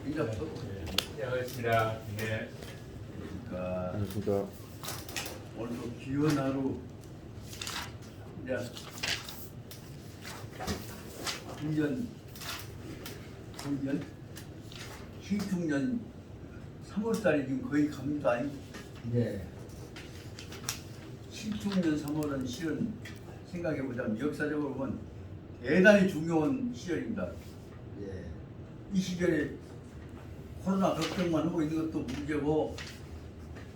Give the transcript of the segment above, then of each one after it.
인사부터. 시작하겠습니다. 네. 그러니까 안녕하십니까. 오늘도 귀한 하루. 이제 9년 신축년 3월달에 지금 거의 갑니다. 네. 신축년 3월은 실은 생각해보자면 역사적으로 보면 대단히 중요한 시절입니다. 예. 이 시절에 코로나 걱정만 하고 있는 것도 문제고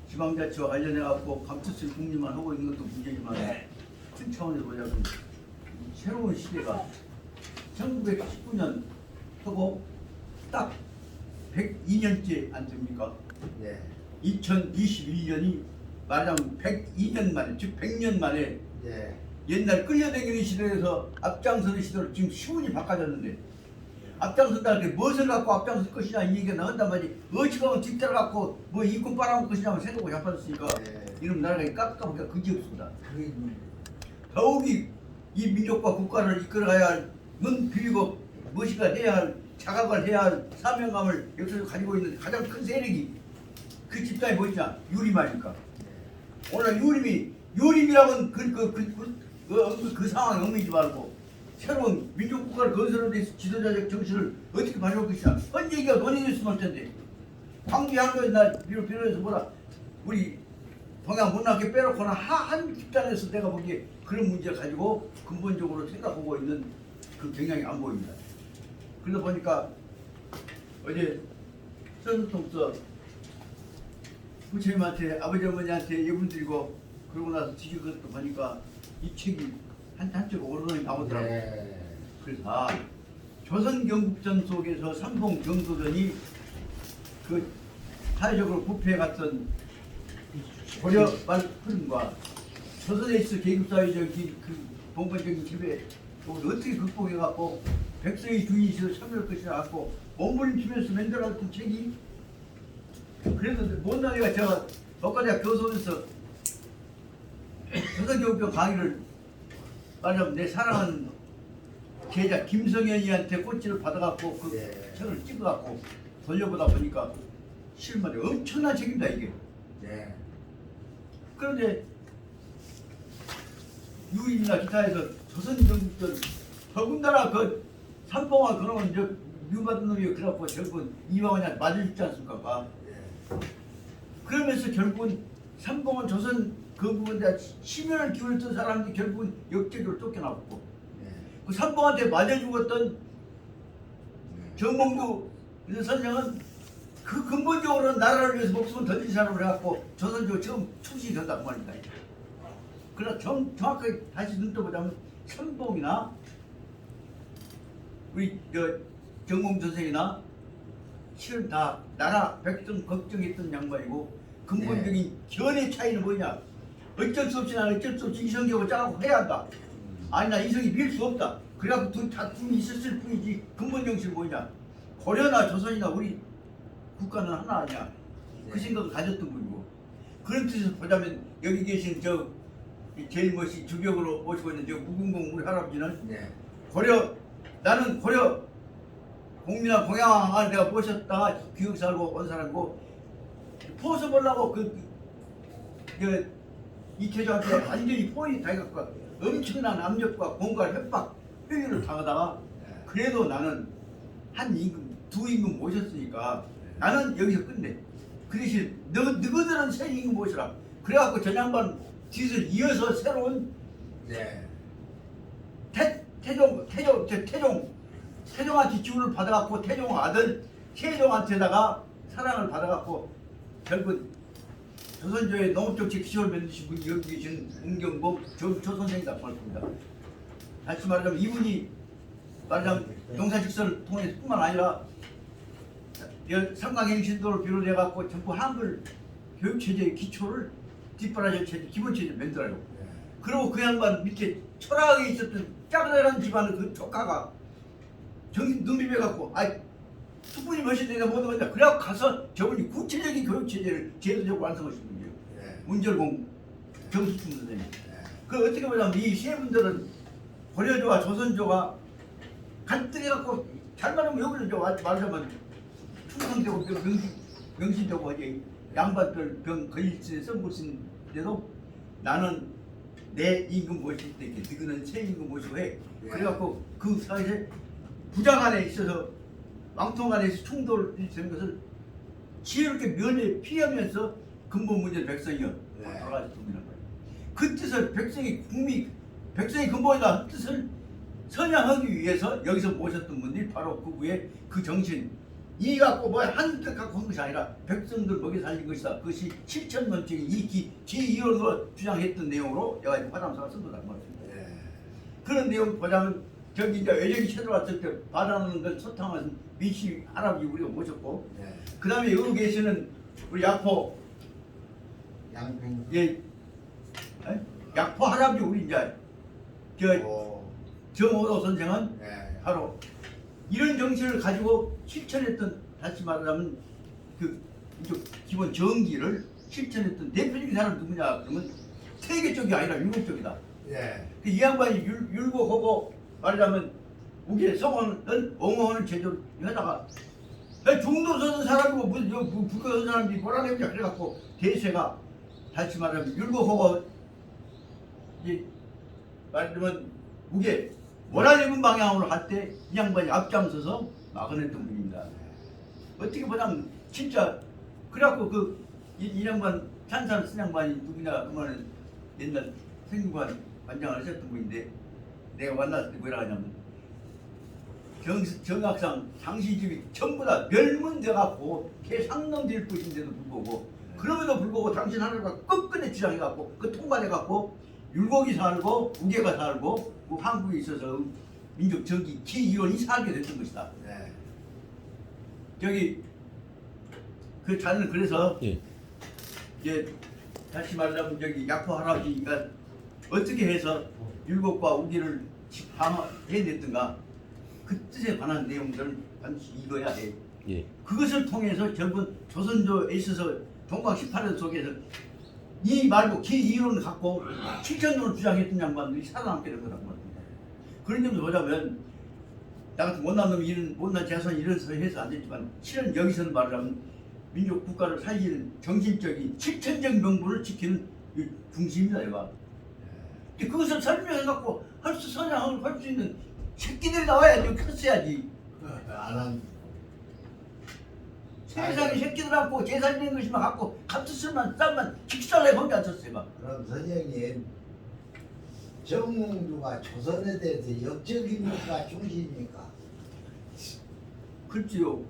지방자치와 관련해갖고 감투쓸 국리만 하고 있는 것도 문제지만 큰 차원에서 보자면 새로운 시대가 1919년 하고 딱 102년째 안 됩니까? 예. 2021년이 말하자면 102년 만에 즉 100년 만에 예. 옛날 끌려다니는 시대에서 앞장서는 시대로 지금 시운이 바꿔졌는데 앞장선다 할 때 무엇을 갖고 앞장설 것이냐 이 얘기가 나온단 말이지. 어찌가면 뒤따라갖고 뭐 인권 빨아먹을 것이냐 생각하고 자빠졌으니까 이런 나라가 깝깝하니까 그지없습니다. 더욱이 이 민족과 국가를 이끌어가야 할 눈비리고 무엇인가 해야 할 자각을 해야 할 사명감을 역사적으로 가지고 있는 가장 큰 세력이 그 집단이 뭐냐? 유림아닙니까? 오늘 유림이라면 그 상황에 얽매이지 말고 새로운 민족국가를 건설하는 데 지도자적 정신을 어떻게 발휘할 것이냐. 헌 얘기가 논의됐으면 할 텐데 광주향도에 날 비롯해서 뭐라 우리 동양 문학계 빼놓고는 한 집단에서 내가 보기에 그런 문제를 가지고 근본적으로 생각하고 있는 그 경향이 안 보입니다. 그러다 보니까 어제 선수통서 부처님한테 아버지 어머니한테 예분 드리고 그러고 나서 뒤지고 것도 보니까 이 책이 한쪽 오르락이 나오더라고요. 네. 그래서 조선 경국전 속에서 삼봉 경도전이 그 사회적으로 부패해갔던 고려 말 흐름과 조선에 있어 계급사회적인 그 봉건적인 지배 그걸 어떻게 극복해갖고 백성의 주인이시로 참여할 것이라 갖고 몸부림치면서 만들어놨던 책이 그래서 못나니가 제가 덕가대학 교수로서 조선교육교 강의를 말하자면 내 사랑하는 제자 김성현이한테 꽃지를 받아갖고 그 책을 찍어갖고 돌려보다 보니까 실말이 엄청난 책입니다 이게. 네. 그런데 유인이나 기타에서 조선경국전 더군다나 그 삼봉아 그러면 저 미움받은 놈이 그래갖고 결국은 이방원한테 맞을 수 있지 않습니까? 그러면서 결국은 삼봉은 조선 그 부분에 심연을 기울였던 사람들이 결국은 역적으로 쫓겨나고 그 삼봉한테 맞아 죽었던 정몽주 선생은 그 근본적으로는 나라를 위해서 목숨을 던진 사람을 해갖고 조선조 처음 출신이 된다고 말입니다. 그러나 정확하게 다시 눈 떠보자면 삼봉이나 우리 정몽주 선생이나 실은 다 나라 백성 걱정했던 양반이고 근본적인 견해 차이는 뭐냐? 어쩔 수 없이 나는 어쩔 수 없이 이성적으로 짜고 해야 한다. 아니 나 이성이 밀 수 없다. 그래갖고 다툼이 있었을 뿐이지 근본 정신은 뭐냐? 고려나 조선이나 우리 국가는 하나 아니야. 그 생각을 가졌던 분이고 그런 뜻에서 보자면 여기 계신 저 제일 멋이 주격으로 모시고 있는 저 무궁공 우리 할아버지는 나는 고려 공민왕 공양왕을 내가 모셨다가 귀국 살고 온 사람이고 포서 보려고 이태조한테 완전히 포인이 당해갖고 엄청난 압력과 공갈 협박 회유를 당하다가 그래도 나는 한 임금 두 임금 모셨으니까 나는 여기서 끝내. 그 대신 너희들은 새 임금 모시라. 그래갖고 전 양반 뒤를 이어서 새로운 태종한테 지원을 받아갖고 태종 아들 세종한테다가 사랑을 받아갖고 결국 조선조의 농업정책 기초를 만드신 분이 여기 계신 문경복 조선생이다 말입니다. 다시 말하자면 이분이 말하자면 농사직설을 통해서 뿐만 아니라 삼강행신도를 비롯해갖고 전부 한글 교육체제의 기초를 뒷바라지 체제 기본체제를 만들어요. 그리고 그 양반 밑에 철학에 있었던 짜그라는 집안의 그 조카가 정신 눈 비벼갖고 숙분이 멋있는데 내가 못 얻었다. 그래갖고 가서 저분이 구체적인 교육체제를 제도적으로 완성하신 분이에요. 문절공 정수충 선생님. 그 어떻게 보자면 이 세 분들은 고려조와 조선조가 간뜨게 갖고 잘 말하면 여기는 이제 말하자면 충성되고 명신되고 하지 양반들 병 걸릴지에서 무슨데도 나는 내 임금 모실 때 너희는 새 임금 모시고 해. 그래갖고 그 사이에 부장 안에 있어서 왕통 안에서 충돌이 되는 것을 지혜롭게 면에 피하면서 근본 문제는 백성이요. 돌아가셨습니다. 그 뜻을 백성의 근본이다 뜻을 선양하기 위해서 여기서 모셨던 분들이 바로 그 후에 그 정신 이 갖고 뭐 한뜻 갖고 한 것이 아니라 백성들 먹여 살린 것이다. 그것이 실천론적인 이 기이론으로 주장했던 내용으로 내가 화담사가 쓴 거다 말입니다. 그런 내용 보자면 저기 이제 외적이 쳐들어왔을 때 바라는 걸 소탕하는 미시 할아버지 우리가 모셨고 그 다음에 여기 계시는 우리 약포 양평. 예 약포 할아버지 우리 이제 정호도 선생은 바로 이런 정신을 가지고 실천했던 다시 말하자면 그 기본 정기를 실천했던 대표적인 사람 누구냐 그러면 세계 쪽이 아니라 율곡 쪽이다. 이 양반이 율곡하고 말하자면 우리의 성원은 옹호하는 제도를 하다가 중도 서는 사람이고 무슨 불교 서는 사람들이 뭐라 내보자 그래갖고 대세가 다시 말하면 율곡하고 말하자면 무게 원활 입은 방향으로 갈 때 이 양반이 앞장서서 막아냈던 분입니다. 어떻게 보자면 진짜 그래갖고 이 양반 찬사를 쓴 양반이 누구냐 그러면 옛날 생기관 관장을 하셨던 분인데 내가 만났을 때 뭐라 하냐면 정학상 장시집이 전부 다 멸문돼갖고 개상놈 될 것인데도 불구하고 그럼에도 불구하고 당신 하나가 끝끝내 주장해갖고 그 통과돼갖고 율곡이 살고 우계가 살고 그 한국에 있어서 민족 정기 기이론이 살게 됐던 것이다. 저기 그 자는 그래서 이제 다시 말하자면 저기 약포 할아버지가 어떻게 해서 율곡과 우계를 방어해냈던가 그 뜻에 관한 내용들을 반드시 읽어야 해. 그것을 통해서 결국 조선조에 있어서 동방 18년 속에서 이 말고 기이론을 갖고 실천론을 주장했던 양반들이 살아남게 된 거란 말입니다. 그런 점에서 보자면 나 같은 못난 놈이 이런 못난 재산 이런 소리 해서 안 됐지만 실은 여기서는 말하자면 민족 국가를 살리는 정신적인 실천적 명분을 지키는 중심이다 이거. 그것을 설명해갖고 선양을 할 수 있는 새끼들이 나와야지 컸어야지. 세상에 새끼들하고 제사 지낸 것이만 갖고 값을 쌀만 직살내 범죄 안 쳤어요. 그럼 선생님 정몽주가 조선에 대해서 역적입니까 중시입니까? 그렇지요.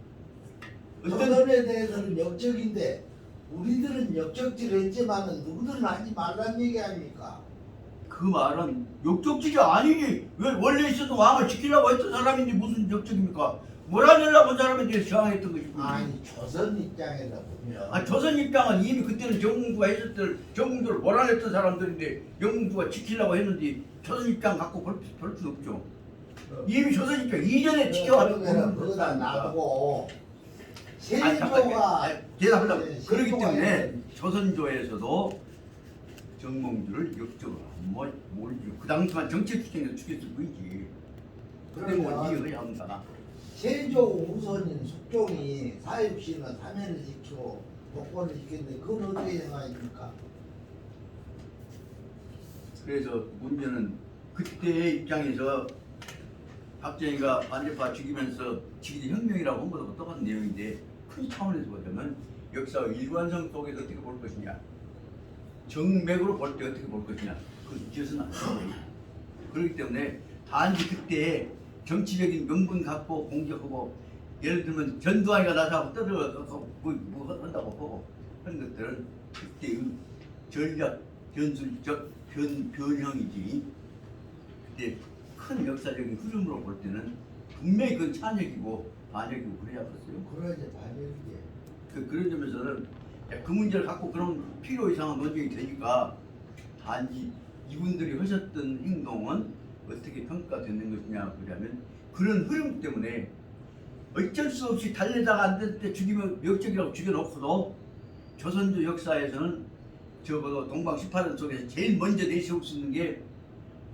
조선에 대해서는 역적인데 우리들은 역적질을 했지만은 누구들은 하지 말란 얘기 아닙니까? 그 말은 역적질이 아니니 왜 원래 있어도 왕을 지키려고 했던 사람인지 무슨 역적입니까? 몰아내려고 한 사람인데 저항했던 것이고. 아니 조선 입장에서 보면 조선 입장은 이미 그때는 정몽주가 했을 때 정몽주를 몰아냈던 사람들인데 영몽주가 지키려고 했는데 조선 입장 갖고 볼 수 없죠. 이미 조선 입장 이전에 지켜왔던 그거다 놔두고 세조가 대답하려고 네, 그렇기 세조가 때문에 조선조에서도 정몽주를 역적으로 몰지 그 당시만 정치 투쟁에서 죽였을 뿐이지. 근데 뭐 이해를 합니다. 세조 우선인 숙종이 사육신을 사면을 시키고 복권을 시켰는데 그건 어떻게 생각하십니까? 그래서 문제는 그때의 입장에서 박정희가 반대파 죽이면서 지기대 혁명이라고 한 것하고 똑같은 내용인데 큰 차원에서 보자면 역사의 일관성 속에서 어떻게 볼 것이냐 정맥으로 볼 때 어떻게 볼 것이냐 그것은 지어서는 안 돼요. 그렇기 때문에 단지 그때 정치적인 명분 갖고 공격하고 예를 들면 전두환이가 나서고 떠들어서 뭐 한다고 하고 하는 것들은 그때의 전략 변술적 변형이지. 그때 큰 역사적인 흐름으로 볼 때는 분명히 그건 찬혁이고 반혁이고 그래야겠어요. 그러지 반혁이지. 그런 점에서는 그 문제를 갖고 그런 필요 이상한 논쟁이 되니까 단지 이분들이 하셨던 행동은 어떻게 평가되는 것이냐 그러면 그런 흐름 때문에 어쩔 수 없이 달래다가 안 될 때 죽이면 역적이라고 죽여놓고도 조선조 역사에서는 적어도 동방 18년 속에서 제일 먼저 내세울 수 있는 게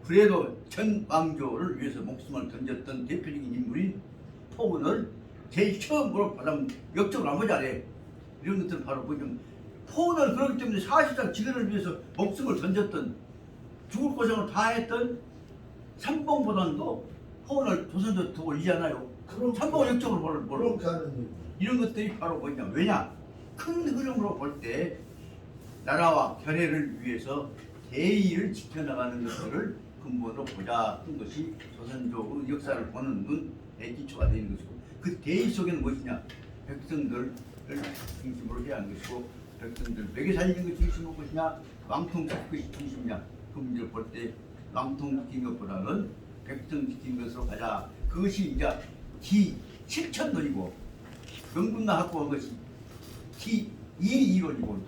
그래도 전 왕조를 위해서 목숨을 던졌던 대표적인 인물인 포근을 제일 처음으로 받으면 역적을 한번 잘해. 이런 것들은 바로 뭐냐면 포근을 그렇기 때문에 사실상 지근을 위해서 목숨을 던졌던 죽을 고생을 다 했던 삼봉보단도 포근을 조선조 더 올리잖아요. 그럼 삼봉 역적으로 보는 그렇게 하는 거예요. 이런 것들이 바로 뭐냐. 왜냐? 큰 흐름으로 볼 때 나라와 결의를 위해서 대의를 지켜나가는 것들을 근본으로 보자 한 것이 조선조의 역사를 보는 눈의 기초가 되는 것이고, 그 대의 속에는 무엇이냐? 백성들을 중심으로 해야 하는 것이고, 백성들 먹여 살리는 것이 중심으로 것이냐, 왕통시키는 것이 중심이냐, 그 문제를 볼 때 왕통시킨 것보다는 백성시킨 것으로 가자. 그것이 이제 실천론이고, 명분나 갖고 온 것이 이론이고,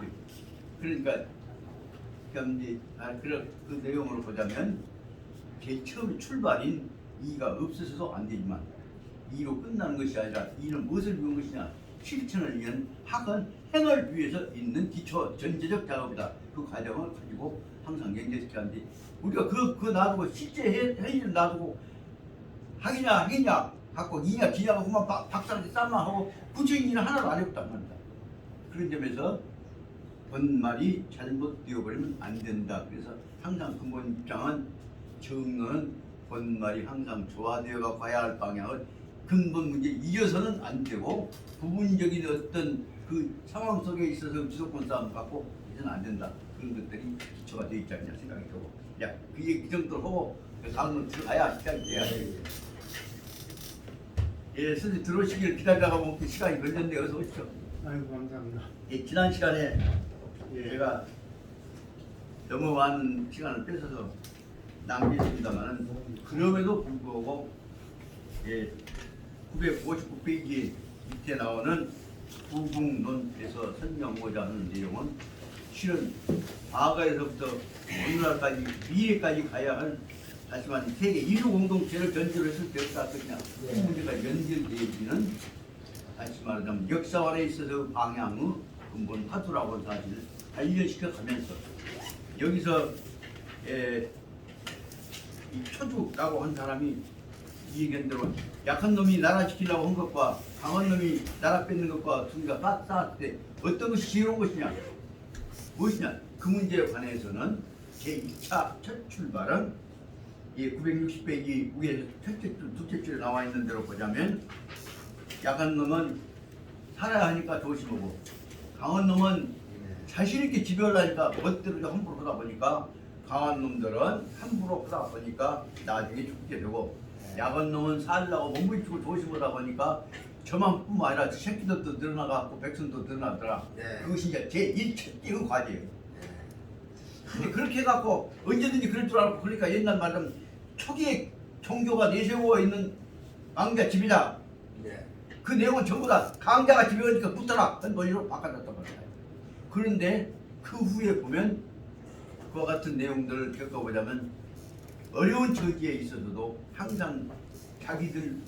그러니까 그 내용으로 보자면 제일 처음 출발인 이가 없어서도 안 되지만 이로 끝나는 것이 아니라 이는 무엇을 위한 것이냐, 실천을 위한 학은 행을 위해서 있는 기초 전제적 작업이다. 그 과정을 가지고 항상 연결시켜야 하는데, 우리가 그거 놔두고 실제 회의를 놔두고 하겠냐 갖고 이냐 기냐고 그만 박사한테 쌈만 하고 구체적인 일은 하나도 안 해봤단 말이다. 그런 점에서 본말이 잘못되어 버리면 안 된다. 그래서 항상 근본 입장은 정론은 본말이 항상 조화되어 가야 할 방향을 근본 문제 이어서는 안 되고, 부분적인 어떤 그 상황 속에 있어서 주도권 싸움 갖고 이제는 안 된다. 그런 것들이 기초가 되어 있지 않냐 생각이 들고, 야, 그게 그 정도로 하고 다음으로 들어가야 시작이 돼야 돼. 예, 선생님 들어오시길 기다리다가 보면 시간이 걸렸는데 어서 오십시오. 아이고 감사합니다. 예, 지난 시간에 예. 제가 너무 많은 시간을 뺏어서 낭비했습니다만, 그럼에도 불구하고 959페이지 밑에 나오는 부국론에서 설명하고자 하는 내용은 실은 과거에서부터 오늘날까지 미래까지 가야 할, 하지만 세계 인류 공동체를 전제로 했을 때 어떻게 할 것이냐, 그 문제가 연결되어지는, 다시 말하자면 역사관에 있어서 방향의 근본 화두라고 하는 사실을 발견시켜 가면서, 여기서 이 초주라고 한 사람이 이 의견대로 약한 놈이 나라 지키려고 한 것과 강한 놈이 나라 뺏는 것과 두 개가 싸울 때 어떤 것이 지혜로운 것이냐, 무엇이냐, 그 문제에 관해서는 제2차 첫 출발은 960페이지 위에서 첫째 줄, 둘째 줄에 나와 있는 대로 보자면, 약한 놈은 살아야 하니까 조심하고, 강한 놈은 자신 있게 지배를 하니까 멋대로 함부로 하다 보니까, 강한 놈들은 함부로 하다 보니까 나중에 죽게 되고, 약한 놈은 살려고 몸부림치고 조심하다 보니까 저만 뿐만 아니라 새끼들도 늘어나고 백성도 늘어나더라. 그것이 이제 제1첫째의 과제예요. 근데 그렇게 해갖고 언제든지 그럴 줄 알고, 그러니까 옛날 말은 초기에 종교가 내세워 있는 왕자 집이다. 그 내용은 전부 다 강자가 지배하니까 붙어라 한 논리로 바꿔놨단 말이야. 그런데 그 후에 보면 그와 같은 내용들을 겪어보자면, 어려운 처지에 있어서도 항상 자기들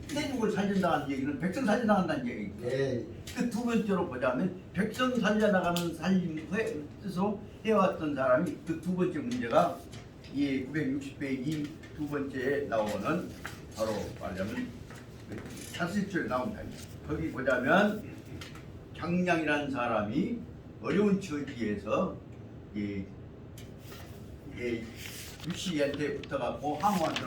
세족을 살려나가는 얘기는 백성 살려나간다는 얘기예요. 그 두 번째로 보자면 백성 살려나가는 살림의 뜻으로 해왔던 사람이, 그 두 번째 문제가 이 960페이지 두 번째에 나오는, 바로 말하자면 40줄에 나온다. 거기 보자면 장량이라는 사람이 어려운 처지에서 유씨한테 붙어갖고 항우한테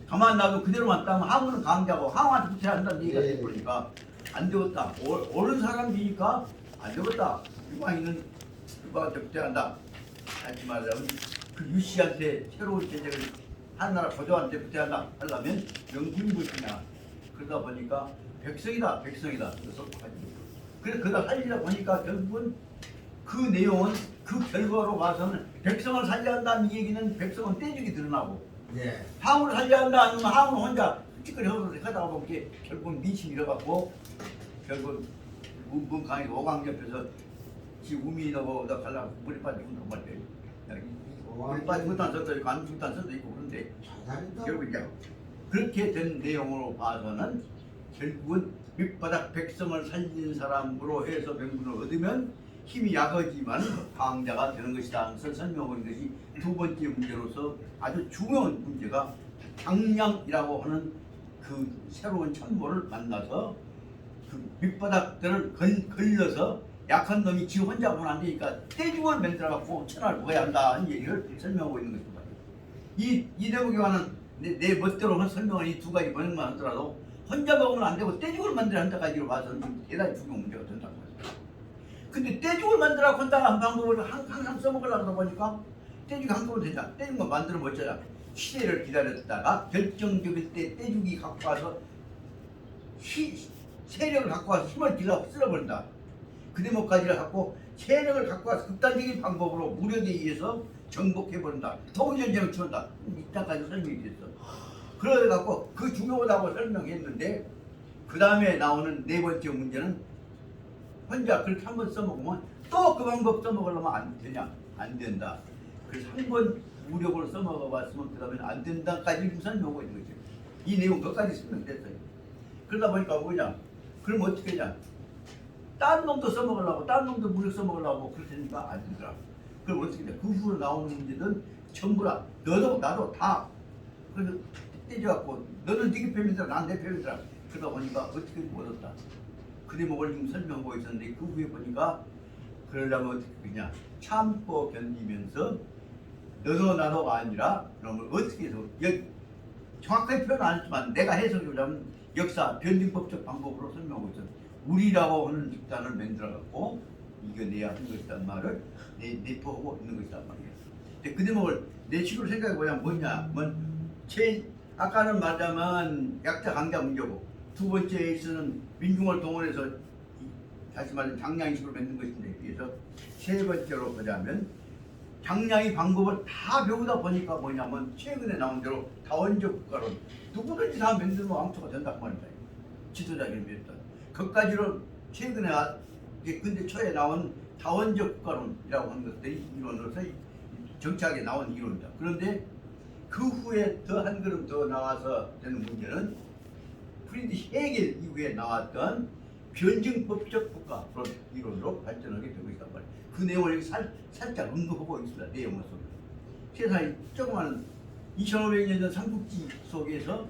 가만 놔도 그대로만 따면 항우는 강자고 항우한테 붙어야 한다는 얘기가 되니까 안 되겠다. 옳은 사람이니까 안 되겠다. 유방이는 유방한테 붙어야 한다. 다시 말하자면 그 유씨한테 새로운 제재를 한나라 고조한테 붙어야 한다 하려면 명분이 무엇이냐. 그러다 보니까 백성이다. 그래서 그다 살리려고 하니까 결국은 그 내용은, 그 결과로 봐서는 백성을 살려야 한다는 얘기는 백성은 떼죽이 드러나고, 항우를 살려야 한다 아니면 항우는 혼자 찌끄리 하다가 보면 결국은 민심이 일어갖고, 결국 문강이 5강 옆에서 지 우민하고 가려고 물에 빠지고 정말 때 물에 빠지고 못한 서도 있고 안 못한 서도 있고, 그런데 결국 이제 그렇게 된 내용으로 봐서는 결국은 밑바닥 백성을 살린 사람으로 해서 명분을 얻으면 힘이 약하지만 강자가 되는 것이다 하면서 설명하는 것이 두 번째 문제로서 아주 중요한 문제가 장량이라고 하는 그 새로운 참모를 만나서 그 밑바닥들을 걸려서 약한 놈이 지 혼자 보면 안 되니까 떼죽을 만들어갖고 천하를 먹어야 한다는 얘기를 설명하고 있는 것입니다. 이 대목에관한 내 멋대로 설명한 이 두 가지 번역만 하더라도 혼자 먹으면 안 되고 떼죽을 만들어야 한다까지로 봐서는 대단히 중요한 문제가 된다는 거죠. 근데 떼죽을 만들어갖고 한다는 방법을 항상 써먹으려고 보니까 떼죽이 한꺼번에 된다. 떼죽만 만들면 어쩌자. 시대를 기다렸다가 결정적일 때 떼죽이 갖고 와서 세력을 갖고 와서 힘을 길러 쓸어버린다. 그 대목까지를 갖고 세력을 갖고 와서 극단적인 방법으로 무력에 의해서 정복해버린다. 통일전쟁을 치른다. 이따까지 설명이 됐어. 그래갖고 그 중요하다고 설명했는데 그 다음에 나오는 네 번째 문제는 혼자 그렇게 한번 써먹으면 또 그 방법 써먹으려면 안 되냐? 안 된다. 그래서 한 번 무력으로 써먹어 봤으면 그 다음에 안 된다까지 설명하고 있는 거죠. 이 내용 끝까지 설명됐어요. 그러다 보니까 뭐냐? 그럼 어떻게 하냐? 다른 놈도 써먹으려고, 다른 놈도 무력 써먹으려고 그렇게 하니까 안 되더라. 그럼 어떻게 돼? 그 후로 나오는 문제는 전부 다 너도 나도 다 그래서 떼져갖고 너는 네게 표현이더라, 난 내 표현이더라. 그러다 보니까 어떻게 못했다. 그 대목을 지금 설명하고 있었는데 그 후에 보니까 그러려면 어떻게 그냥 참고 견디면서 너도 나도가 아니라 그러면 어떻게 해서 정확하게 표현 안 했지만 내가 해석해보자면 역사 변증법적 방법으로 설명하고 있어. 우리라고 하는 집단을 만들어갖고 이겨내야 하는 것이란 말을 내포하고 있는 것이란 말이에요. 근데 그 대목을 내 식으로 생각해보자면 뭐냐? 아까는 말하자면 약자 강자 문제고 두 번째에 있어서는 민중을 동원해서 다시 말하면 장량식으로 만든 것인데 비해서 세 번째로 보자면 장량의 방법을 다 배우다 보니까 뭐냐면 최근에 나온 대로 다원적 국가론 누구든지 다 만들면 왕초가 된다고 말입니다. 지도자들이 만들었다. 그까지로 최근에 근대 초에 나온 다원적 국가론이라고 하는 것들이 이론으로서 정착하게 나온 이론이다. 그런데 그 후에 더 한 걸음 더 나와서 되는 문제는 프리드리히 헤겔 이후에 나왔던 변증법적 국가 그런 이론으로 발전하게 되고 있단 말이에요. 그 내용을 살짝 언급하고 있습니다. 내용을 속에서. 세상에 조그만 2500년 전 삼국지 속에서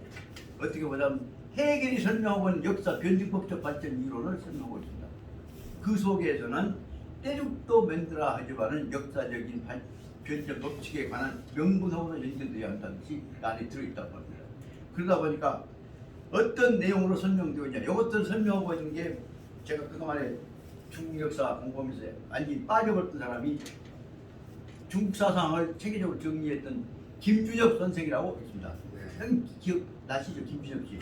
어떻게 보자면 헤겔이 설명하고 있는 역사 변증법적 발전 이론을 설명하고 있습니다. 그 속에서는 떼죽도 만들어야 하지만은 역사적인 변증 법칙에 관한 명분하고도 연결되어야 한다는 것이 안에 들어있다고 합니다. 그러다 보니까 어떤 내용으로 설명되어 있냐 이것들 설명하고 있는 게 제가 그동안에 중국 역사 공부하면서 완전히 빠져버렸던 사람이 중국 사상을 체계적으로 정리했던 김준엽 선생이라고 있습니다. 형 기억나시죠? 김준엽 씨.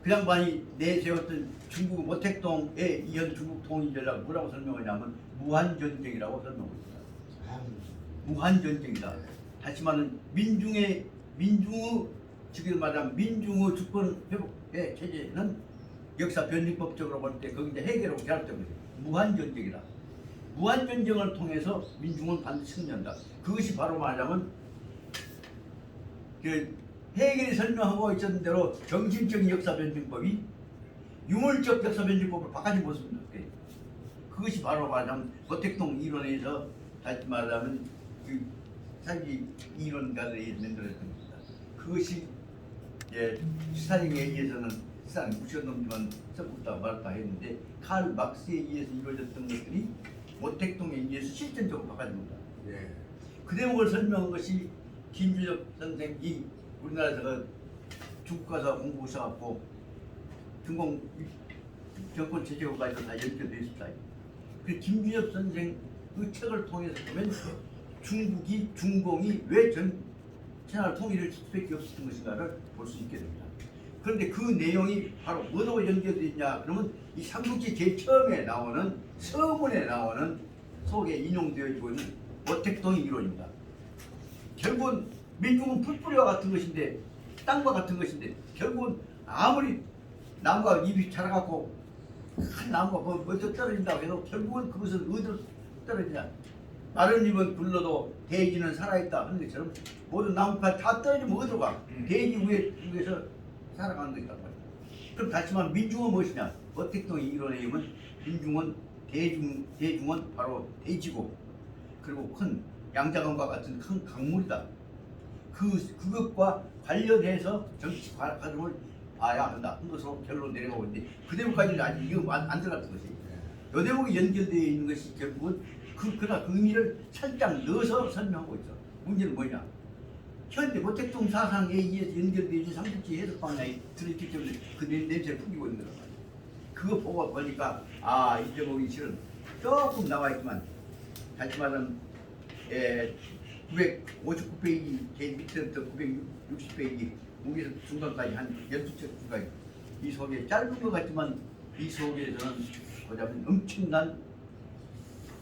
그 양반이 내세웠던 중국 모택동의 이현 중국 통일전략 뭐라고 설명하냐면 무한전쟁이라고 설명하고 있습니다. 무한전쟁이다. 다시 말하면 민중의 지금 말하면 민중의 주권 회복의 체제는 역사 변증법적으로 볼 때 거기 이제 해결하고 결합된 거죠. 무한전쟁이다. 무한전쟁을 통해서 민중은 반드시 승리한다. 그것이 바로 말하자면 그 해결이 설명하고 있었던 대로 정신적인 역사 변증법이 유물적 역사 변증법으로 바꿔진 모습입니다. 그것이 바로 말하자면 모택동 이론에서 다시 말하자면 그 사기 이론가들에 의해서 만들어졌던 겁니다. 그것이 스타링에 의해서는 스타링 무시한놈지만 썩었다 말았다 했는데 칼 막스에 의해서 이루어졌던 것들이 모택동에 의해서 실전적으로 바꿔진 겁니다. 그 대목을 설명한 것이 김준엽 선생이 우리나라에서 중국 가서 공부하셔갖고 중공 정권 체제까지도 다 연결되어 있습니다. 그 김준엽 선생의 책을 통해서 보면 중공이 왜 천하를 통일을 할 수밖에 없었던 것인가를 볼 수 있게 됩니다. 그런데 그 내용이 바로 뭐로 연결되어 있냐 그러면 이 삼국지 제일 처음에 나오는 서문에 나오는 속에 인용되어지고 있는 모택동의 이론입니다. 결국은 민중은 풀뿌리와 같은 것인데 땅과 같은 것인데 결국은 아무리 나무가 잎이 자라갖고 큰 나무가 먼저 떨어진다고 해도 결국은 그것은 어디로 떨어지냐. 마른 잎은 굴러도 대지는 살아있다 하는 것처럼 모든 나무가 다 떨어지면 어디로 가? 대지 위에서 살아가는 것이다. 그럼 다시 말하면 민중은 무엇이냐? 모택동의 이론에 의하면 민중은 대중은 바로 대지고 그리고 큰 양자강과 같은 큰 강물이다. 그것과 관련해서 정치 과정을 알아야 한다. 그것으로 결론 내려가고 있는데 그 대목까지는 아직 이거 안 들어갔던 것이. 요 대목이 연결되어 있는 것이 결국은 그러나 그 의미를 살짝 넣어서 설명하고 있어. 문제는 뭐냐? 현대 모택동 사상에 의해서 연결되어 있는 상식지 해석 방향이 들어있기 때문에 그 냄새를 풍기고 있는 거란 말이야. 그거 보고 보니까 이 대목이 실은 조금 나와 있지만 다시 말하면 959페이지 제일 밑에부터 960페이지 여기서 중간까지 한 12쪽 중간까지 이 속에 짧은 것 같지만 이 속에서는 보자면 엄청난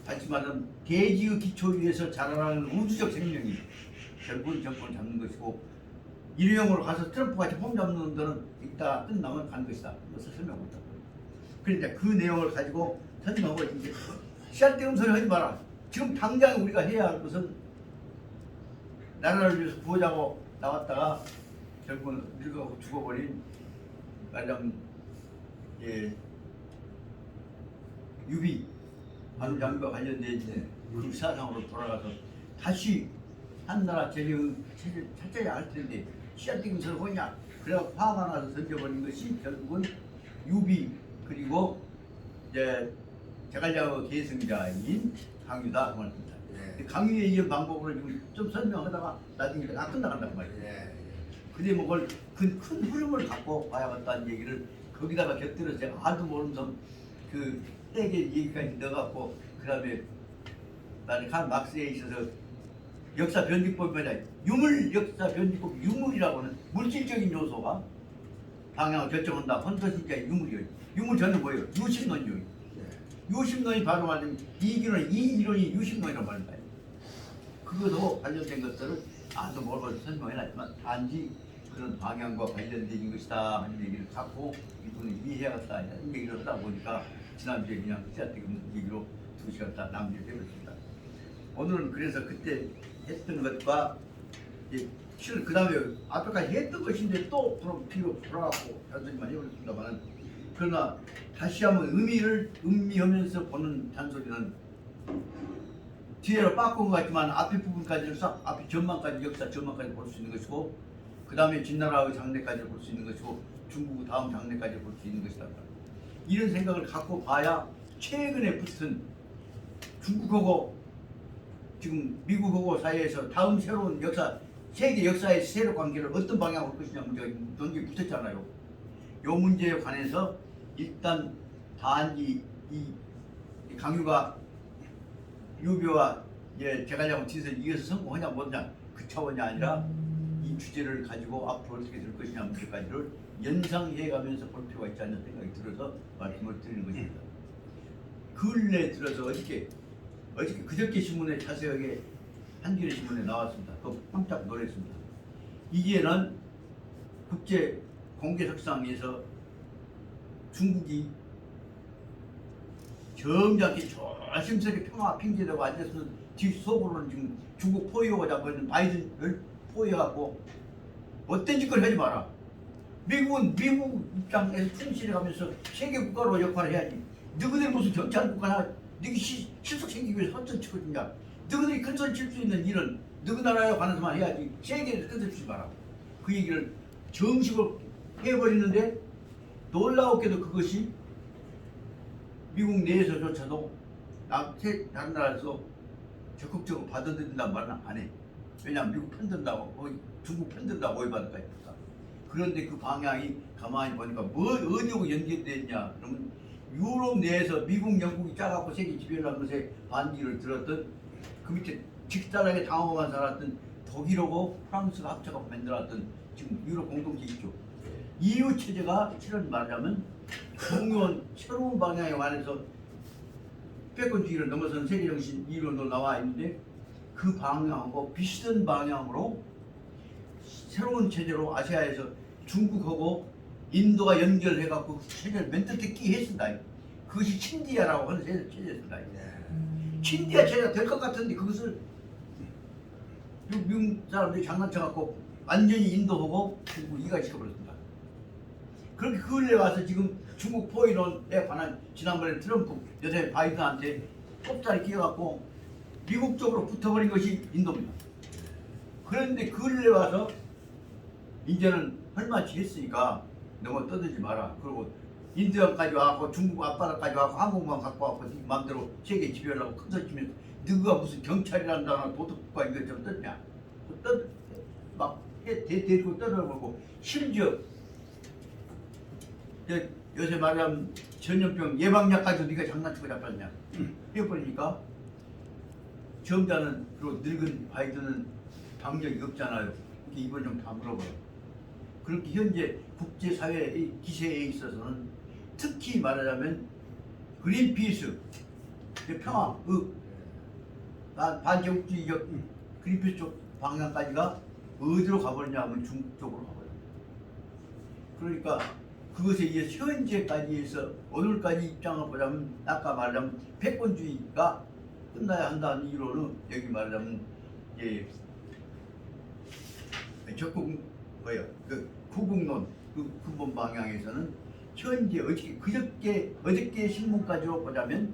다시 말하면 대지의 기초 위에서 자라나는 우주적 생명이 결국은 정권을 잡는 것이고 일회용으로 가서 트럼프같이 폼 잡는 놈들은 이따 끝나면 가는 것이다. 이것을 설명하고 있다. 그러니까 그 내용을 가지고 설명하고 이제 시간대음 소리 하지 마라. 지금 당장 우리가 해야 할 것은 나라를 위해서 구하자고 나왔다가 결국은 늙어가고 죽어버린 말하자면 유비 반장과 관련된 그 사상으로 돌아가서 다시 한나라 체제를 찾아야 할 텐데 씨앗된 것을 보냐. 그래서 화가 나서 던져버린 것이 결국은 유비 그리고 이제 제갈량의 계승자인 강유다 그 말입니다. 강유에 이은 방법으로 지금 좀 설명하다가 나중에 다 끝나간단 말이에요. 그 대목을 큰 흐름을 갖고 봐야겠다는 얘기를 거기다가 곁들여서 제가 아주 모르는 그 떼게 얘기까지 넣어갖고 그 다음에 나는 칸 막스에 있어서 역사 변칙법이 뭐냐 유물 역사 변칙법 유물이라고 하는 물질적인 요소가 방향을 결정한다. 헌터신자의 유물이에요. 유물 저는 뭐예요? 유심론이요. 유심론이 바로 말하면 이 이론이 유심론이라고 말합니다. 그것도 관련된 것들을 아주 모르고 설명해놨지만 단지 그런 방향과 관련된 것이다 하는 얘기를 갖고 이분이 이해해야겠다 이런 얘기를 하다 보니까 지난주에 그냥 씨앗되게 얘기로 2시간 다 남겨버렸습니다. 오늘은 그래서 그때 했던 것과 실은 그 다음에 앞에까지 했던 것인데 또 그럼 뒤로 돌아가고 단소리만 해버렸습니다만 그러나 다시 한번 음미하면서 보는 단소리는 뒤에로 바꾼 것 같지만 앞에 부분까지는 싹 앞에 전망까지 역사 전망까지 볼 수 있는 것이고 그 다음에 진나라의 장래까지 볼 수 있는 것이고 중국 다음 장래까지 볼 수 있는 것이다. 이런 생각을 갖고 봐야 최근에 붙은 중국하고 지금 미국하고 사이에서 다음 새로운 역사 세계 역사의 세력 관계를 어떤 방향으로 할 것이냐 문제가 논쟁이 붙었잖아요. 이 문제에 관해서 일단 단지 이 강유가 유비와 제갈량의 진세를 이어서 성공하냐 못하냐 그 차원이 아니라 이 주제를 가지고 앞으로 어떻게 될 것이냐 문제까지를 연상해가면서 볼 필요가 있지 않는 생각이 들어서 말씀을 드리는 것입니다. 근래 들어서 어저께 그저께 신문에 자세하게 한겨레 신문에 나왔습니다. 그거 깜짝 놀랐습니다. 이게는 국제 공개석상에서 중국이 점잖게 조심스럽게 평화 핑계대고 앉아서 뒷속으로는 지금 중국 포위하고 잡고 있는 바이든을 포위해갖고 어떤 짓거리 하지 마라. 미국은 미국 입장에서 충실해가면서 세계 국가로 역할을 해야지. 너희들 무슨 경찰 국가나 너희 실속 생기기 위해서 헌전 치고 있냐. 너희들이 큰소리 칠 수 있는 일은 너희 나라에 관해서만 해야지 세계에서 큰소리 치지 마라. 그 얘기를 정식으로 해버리는데 놀라웠게도 그것이 미국 내에서조차도 다른 나라에서 적극적으로 받아들인다는 말은 안 해. 왜냐하면 미국 편든다고 중국 편든다고 오해받을까 했다. 그런데 그 방향이 가만히 보니까 어디하고 연결되어 있냐 그러면 유럽 내에서 미국 영국이 짜갖고 세계 지배를 한 것에 반기를 들었던 그 밑에 직사하게 당하고만 살았던 독일하고 프랑스가 합쳐갖고 만들었던 지금 유럽 공동체 있죠. EU 체제가 실은 말하자면 공유한 새로운 방향에 관해서 패권주의를 넘어서는 세계정신 이론도 나와 있는데 그 방향하고 비슷한 방향으로 새로운 체제로 아시아에서 중국하고 인도가 연결해갖고 체제를 맨뜻에 끼했습니다. 그것이 친디아라고 하는 체제였습니다. 친디아 체제가 될 것 같은데 그것을 미국 사람들이 장난쳐갖고 완전히 인도하고 중국 이가 시켜버렸습니다. 그렇게 근래 와서 지금 중국 포위론에 관한 지난번에 트럼프 여태 바이든한테 꼽다리 끼워갖고 미국 쪽으로 붙어버린 것이 인도입니다. 그런데 근래 와서 이제는 헐마치 했으니까 너무 떠들지 마라. 그리고 인도양까지 와갖고 중국 앞바다까지 와갖고 한국만 갖고 와갖고 네 마음대로 세계 지배하려고 큰소리 치면서 너가 무슨 경찰이란다나 도덕국가 이거 좀 떠드냐. 막 데리고 떠들어보고 심지어 요새 말하면 전염병 예방약까지도 네가 장난치고 잡았냐. 해버리니까 점자는 그리고 늙은 바이든은 방력이 없잖아요. 이번 좀 다 물어봐요. 그렇게 현재 국제사회의 기세에 있어서는 특히 말하자면 그린피스 평화 반제국주의적 그린피스 쪽 방향까지가 어디로 가버리냐면 중국 쪽으로 가버려요. 그러니까 그것에 의해서 현재까지 해서 오늘까지 입장을 보자면 아까 말하자면 패권주의가 끝나야 한다는 이유로는 여기 말하자면 적국 그 구국론 그 근본 방향에서는 현재 어저께 신문까지로 보자면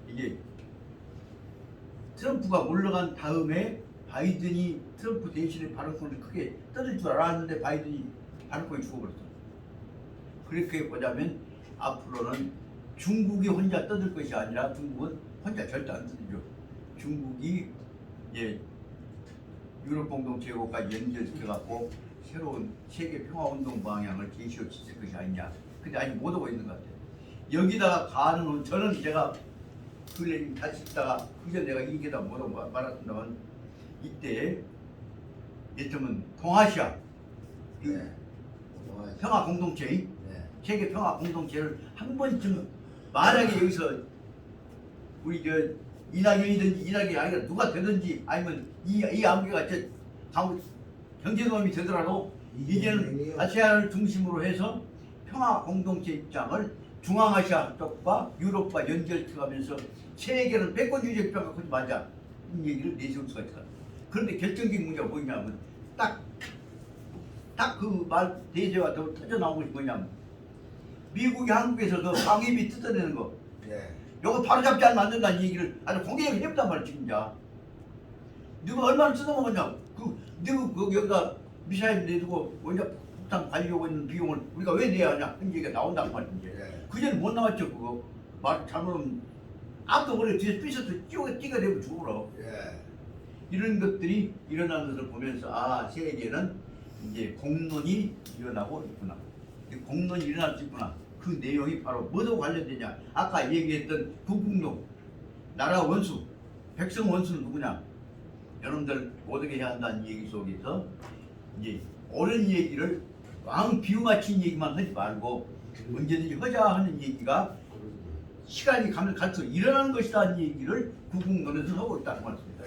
이게 트럼프가 물러간 다음에 바이든이 트럼프 대신에 발언권을 크게 떠들 줄 알았는데 바이든이 발언권이 죽어버렸어. 그렇게 보자면 앞으로는 중국이 혼자 떠들 것이 아니라 중국은 혼자 절대 안 떠들죠. 중국이 유럽 공동 제고까지 연결시켜갖고 새로운 세계 평화운동 방향을 제시할 수 있을 것이 아니냐. 근데 아직 못 오고 있는 것 같아요. 여기다가 가는 저는 제가 근래 다시 있다가 그저 내가 이게다 못 오고 말았습니다만 이때 예점은 동아시아 평화 공동체 세계 평화 공동체를 한 번쯤 만약에 여기서 우리 이낙연이 아니라 누가 되든지 아니면 이 안개가 경제도움이 되더라도 이제는 아세안을 중심으로 해서 평화 공동체 입장을 중앙아시아 쪽과 유럽과 연결해가면서 세계는 패권주의적 입장 갖고 맞아 이 얘기를 내세울 수가 있다. 그런데 결정적인 문제가 뭐냐면 딱 그 말 대세와 더 터져 나온 것이 뭐냐면 미국이 한국에서 그 방위비 뜯어내는 거 요거 바로 잡지 않으면 안 된다는 얘기를 아주 공개적으로 해봤단 말이야 진짜. 누가 얼마나 뜯어먹었냐고. 누구 여기다 미사일 내두고 원자 폭탄 관리하고 있는 비용을 우리가 왜 내야 하냐 그런 얘기가 나온단 말이야 이제. 그전에 못 나왔죠 그거. 말 잘못하면 앞도 머리 뒤에서 삐져서 찍어내고 죽어라. 이런 것들이 일어나는 것을 보면서 세계는 이제 공론이 일어나고 있구나. 공론이 일어날 수 있구나. 그 내용이 바로 뭐하고 관련되냐. 아까 얘기했던 구국론, 나라 원수, 백성 원수는 누구냐. 여러분들 어떻게 해야 한다는 얘기 속에서 이제 옳은 얘기를 왕 비유맞힌 얘기만 하지 말고 언제든지 하자 하는 얘기가 시간이 가면 갈수록 일어나는 것이라는 얘기를 구국론에서 하고 있다는 말씀입니다.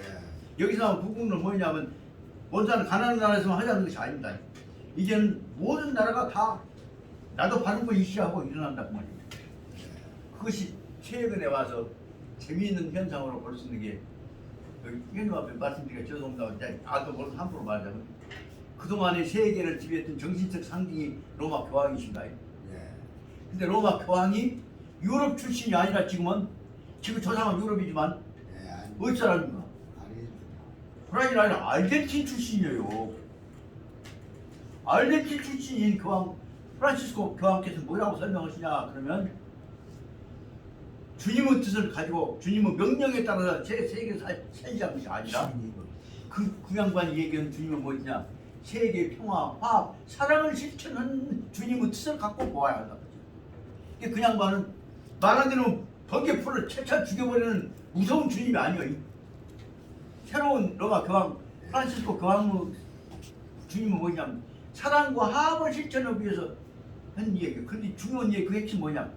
여기서 나온 구국론 뭐냐면 원사는 가난한 나라에서만 하자는 것이 아닙니다. 이제는 모든 나라가 다 나도 발언권 이시하고 일어난다고 말입니다. 그것이 최근에 와서 재미있는 현상으로 볼 수 있는 게 여기 회님 앞에 말씀드리기가 죄송합니다. 아도 모르는 함부로 말하자면 그동안의 세계를 지배했던 정신적 상징이 로마 교황이신가요? 근데 로마 교황이 유럽 출신이 아니라 지금 저 사람은 유럽이지만 어디 사람입니까? 브라질 아니라 아르헨틴 출신이에요. 아르헨틴 출신인 교황 프란시스코 교황께서 뭐라고 설명하시냐 그러면 주님의 뜻을 가지고 주님의 명령에 따라서 세계에서 살자는 것이 아니라 그 양반이 얘기하는 주님은 뭐냐 세계 평화, 화합, 사랑을 실천하는 주님의 뜻을 갖고 모아야 한다. 그 양반은 말하대로 번개풀을 채차 죽여버리는 무서운 주님이 아니에요. 새로운 로마 교황 프란시스코 교황의 주님은 뭐냐면 사랑과 화합을 실천하기 위해서 한 얘기. 그런데 중요한 얘기 그 핵심 뭐냐?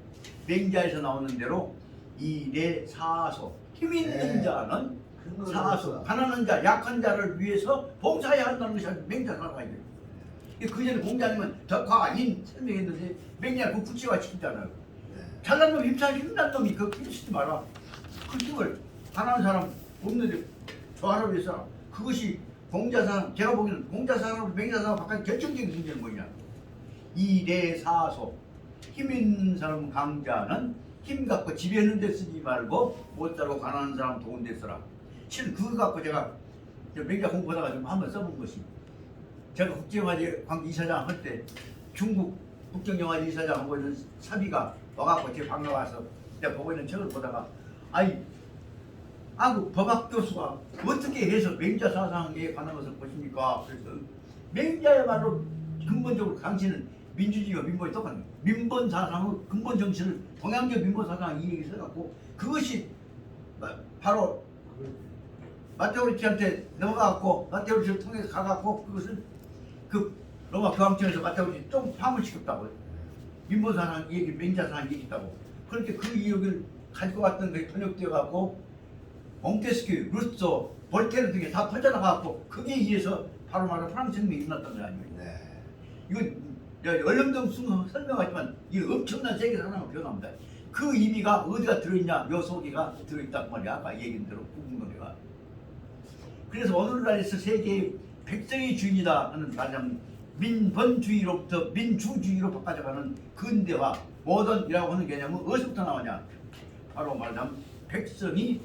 맹자에서 나오는 대로 이내 사소 힘 있는 자는 사소 가난한 자 약한 자를 위해서 봉사해야 한다는 것이 맹자가 있어요. 그 전에 공자님은 덕화 인 설명했는데 맹자는 그 구체화 시키잖아요. 잘난 놈 힘싸기 힘난 놈이 그 힘쓰지 마라. 그 힘을 가난한 사람 없는데 조화를 위해서 그것이 공자사상 제가 보기에는 공자사상으로 맹자사상 바깥 결정적인 문제는 뭐냐? 이래사소 힘 있는 사람 강자는 힘 갖고 집에 있는 데 쓰지 말고 못 살고 가난한 사람 좋은 데 써라. 실 그거 갖고 제가 맹자 공부하다가 좀 한번 써본 것이 제가 국제영화제 관계 이사장 할 때 중국 국정영화제 이사장 하고 있는 사비가 와갖고 제 방에 와서 내가 보고 있는 책을 보다가 그 법학 교수가 어떻게 해서 맹자 사상에 관한 것을 보십니까? 그래서 맹자야말로 근본적으로 당신은 민주주의와 민본이 똑같은 민본 사상의 근본 정신을 동양적 민본 사상 이 얘기를 써갖고 그것이 바로 마테오리치한테 넘어가갖고 마테오리치를 통해서 가갖고 그것을 그 로마 교황청에서 마테오리치 좀 파문시켰다고요. 민본 사상 얘기, 맹자 사상 얘기했다고. 그렇게 그 이야기를 가지고 왔던 게 번역되어갖고 몽테스큐, 루소, 볼테르 등에 다 퍼져나가갖고 거기에 의해서 바로 말하는 프랑스 혁명이 일어났던 거 아니에요. 네. 이건 얼렁덩 설명하지만 이 엄청난 세계 사상을 표현합니다. 그 의미가 어디가 들어있냐? 요 속에가 들어있단 말이야. 아까 얘기한 대로 구분노래가. 그래서 오늘날에서 세계의 백성의 주인이다 하는 말하자면 민본주의로부터 민주주의로 바꿔져가는 근대화, 모던이라고 하는 개념은 어디서부터 나오냐? 바로 말하자면 백성이